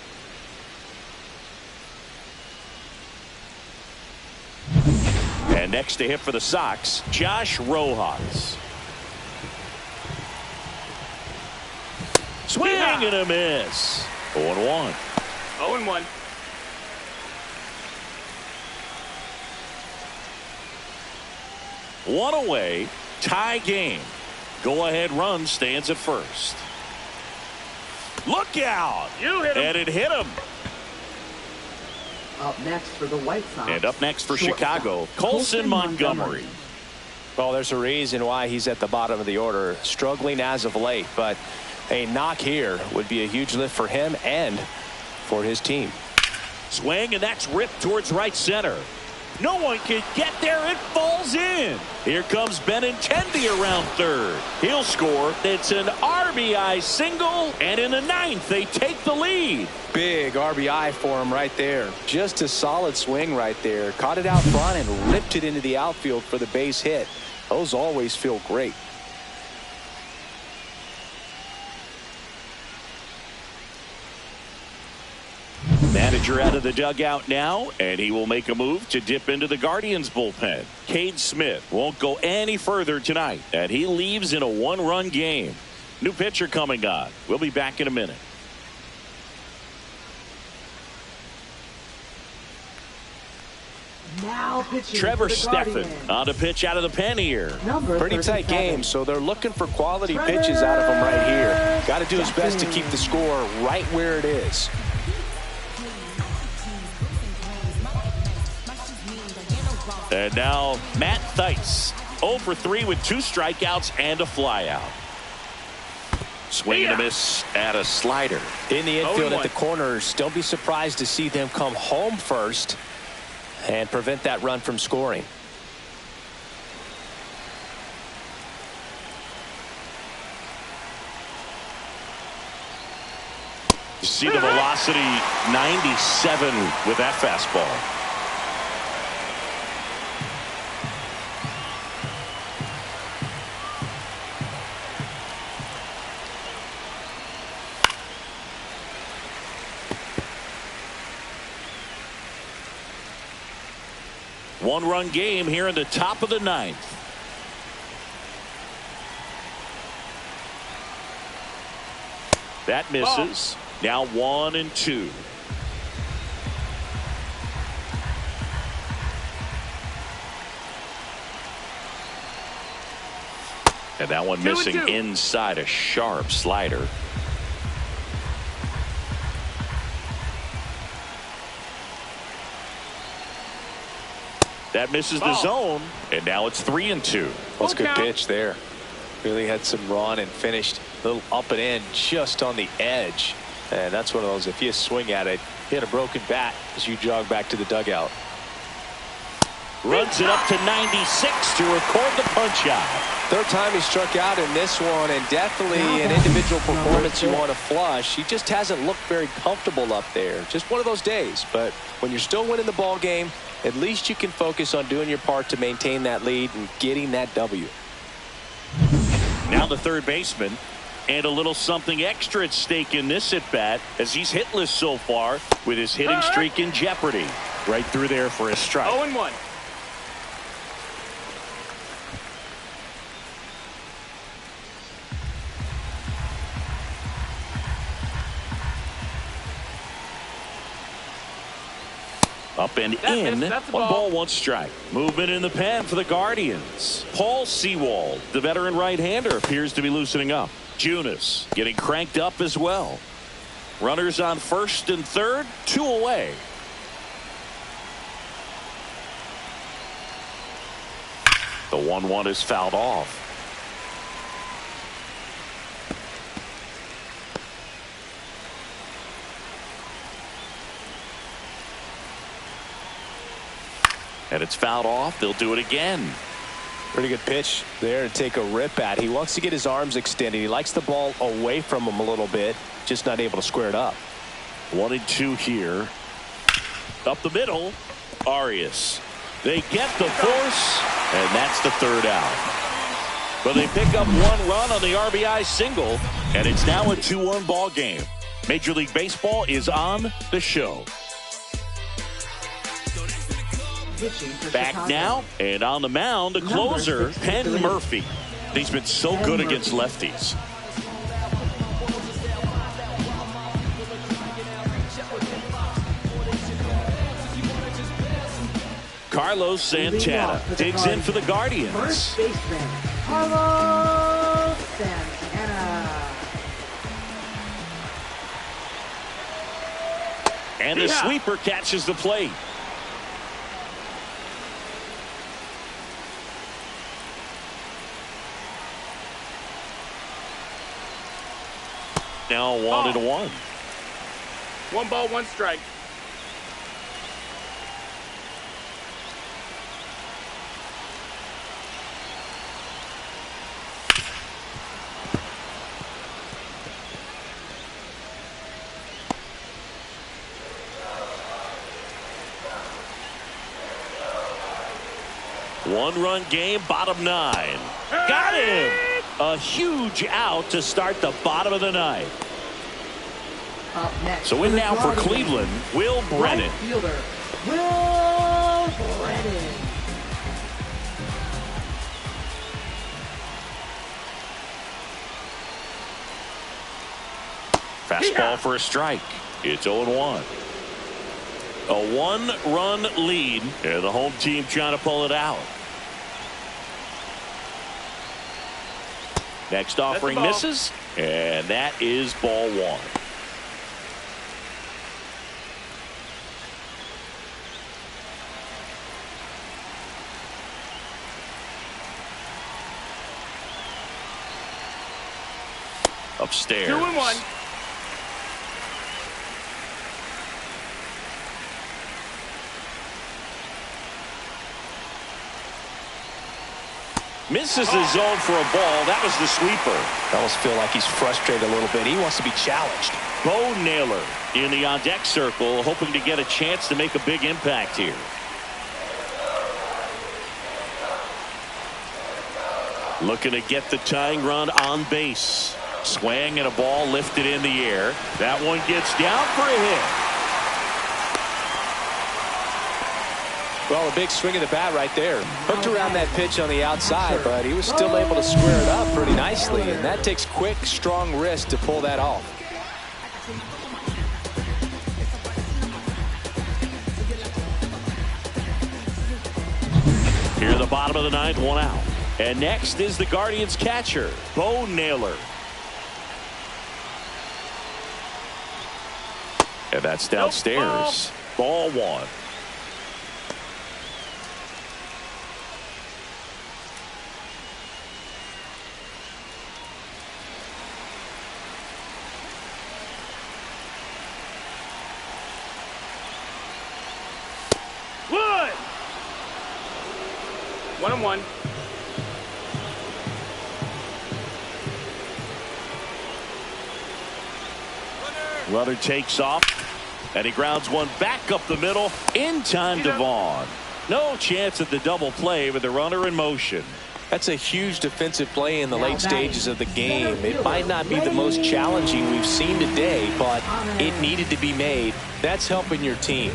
Next to hit for the Sox, Josh Rojas. Swing and a miss. 0-1. 0-1. One away, tie game. Go-ahead run stands at first. Look out! You hit him. And it hit him. Up next for the White Sox. And up next for shortstop, Chicago, Colson Montgomery. Well, there's a reason why he's at the bottom of the order, struggling as of late, but a knock here would be a huge lift for him and for his team. Swing, and that's ripped towards right center. No one can get there. It falls in. Here comes Benintendi around third. He'll score. It's an RBI single, and in the ninth, they take the lead. Big RBI for him right there. Just a solid swing right there. Caught it out front and ripped it into the outfield for the base hit. Those always feel great. Manager out of the dugout now, and he will make a move to dip into the Guardians bullpen. Cade Smith won't go any further tonight, and he leaves in a one-run game. New pitcher coming on. We'll be back in a minute. Now pitching Trevor for the Stephan Guardians. on to pitch out of the pen here. Number Pretty tight 37. game, so they're looking for quality pitches out of him right here. Got to do his best to keep the score right where it is. And now Matt Theis, 0 for 3 with 2 strikeouts and a flyout. Swing and a miss at a slider. In the infield 0-1. at the corners, don't be surprised to see them come home first and prevent that run from scoring. You see the velocity 97 with that fastball. One-run game here in the top of the ninth. That misses. Now 1-2. And that one missing 2-2. inside a sharp slider. That misses the zone, and now it's 3-2. That's a good count. pitch there. Really had some run and finished a little up and in just on the edge. And that's one of those, if you swing at it, hit a broken bat as you jog back to the dugout. Runs it up to 96 to record the punch out. Third time he struck out in this one, and definitely an individual performance you want to flush. He just hasn't looked very comfortable up there. Just one of those days. But when you're still winning the ball game, at least you can focus on doing your part to maintain that lead and getting that W. Now the third baseman, and a little something extra at stake in this at-bat as he's hitless so far with his hitting streak in jeopardy. Right through there for a strike. 0-1. Up and That in. missed. That's a One ball. ball, 1 strike. Movement in the pen for the Guardians. Paul Sewald, the veteran right-hander, appears to be loosening up. Junis getting cranked up as well. Runners on first and third, 2 away. The 1-1 is fouled off. And it's fouled off. They'll do it again. Pretty good pitch there to take a rip at. He wants to get his arms extended. He likes the ball away from him a little bit, just not able to square it up. 1-2 here. Up the middle. Arias. They get the force, and that's the third out. But they pick up 1 run on the RBI single, and it's now a 2-1 ball game. Major League Baseball is on the show. Pitching for Back Chicago. now, and on the mound, the closer, Penn 63. Murphy. He's been so good against lefties. Carlos Santana digs in for the Guardians. First baseman, Carlos Santana. And the sweeper catches the plate. Now 1-1. 1 ball, 1 strike. One-run game, bottom 9. Got him! A huge out to start the bottom of the 9th. Up next So in the now for Guardians, Cleveland, Will Brennan. Right fielder, Will Brennan. Fastball for a strike. It's 0-1. A 1-run lead, and the home team trying to pull it out. Next offering misses, and that is ball 1. Upstairs. 2-1. Misses the zone for a ball. That was the sweeper. I almost feel like he's frustrated a little bit. He wants to be challenged. Bo Naylor in the on-deck circle, hoping to get a chance to make a big impact here. Looking to get the tying run on base. Swing and a ball lifted in the air. That one gets down for a hit. Well, a big swing of the bat right there. Hooked around that pitch on the outside, but he was still able to square it up pretty nicely. And that takes quick, strong wrist to pull that off. Here in the bottom of the 9th, 1 out. And next is the Guardians catcher, Bo Naylor. And that's downstairs. Ball 1. Wood! 1-1. Runner takes off, and he grounds one back up the middle in time to Vaughn. No chance at the double play with the runner in motion. That's a huge defensive play in the late stages of the game. It might not be the most challenging we've seen today, but it needed to be made. That's helping your team.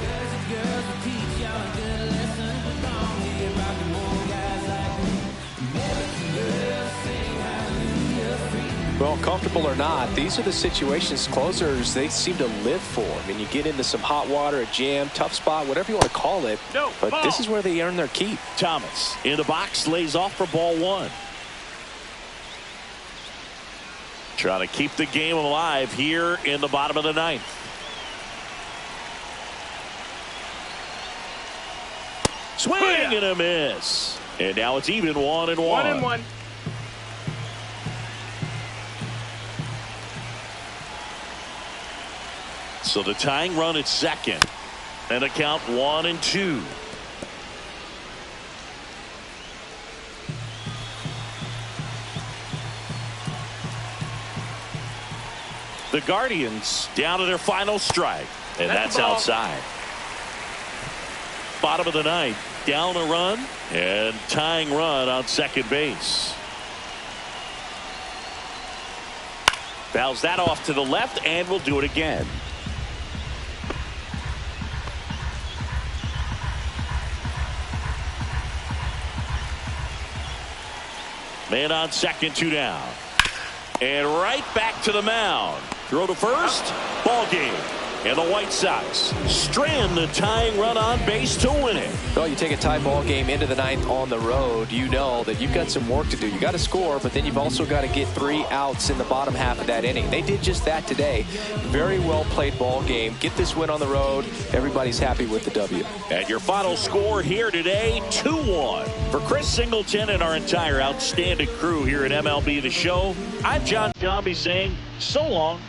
Well, comfortable or not, these are the situations closers they seem to live for. I mean, you get into some hot water, a jam, tough spot, whatever you want to call it. But this is where they earn their keep. Thomas in the box lays off for ball 1. Trying to keep the game alive here in the bottom of the 9th. Swing and a miss. And now it's even 1-1. 1-1. So the tying run at second. And a count 1-2. The Guardians down to their final strike. And that's outside. Bottom of the 9th. Down a run. And tying run on second base. Fouls that off to the left, and we'll do it again. Man on second, 2 down. And right back to the mound. Throw to first. Ball game. And the White Sox strand the tying run on base to win it. Well, you take a tie ball game into the ninth on the road, you know that you've got some work to do. You got to score, but then you've also got to get 3 outs in the bottom half of that inning. They did just that today. Very well played ball game. Get this win on the road. Everybody's happy with the W. And your final score here today, 2-1. For Chris Singleton and our entire outstanding crew here at MLB The Show, I'm John Jambi saying so long.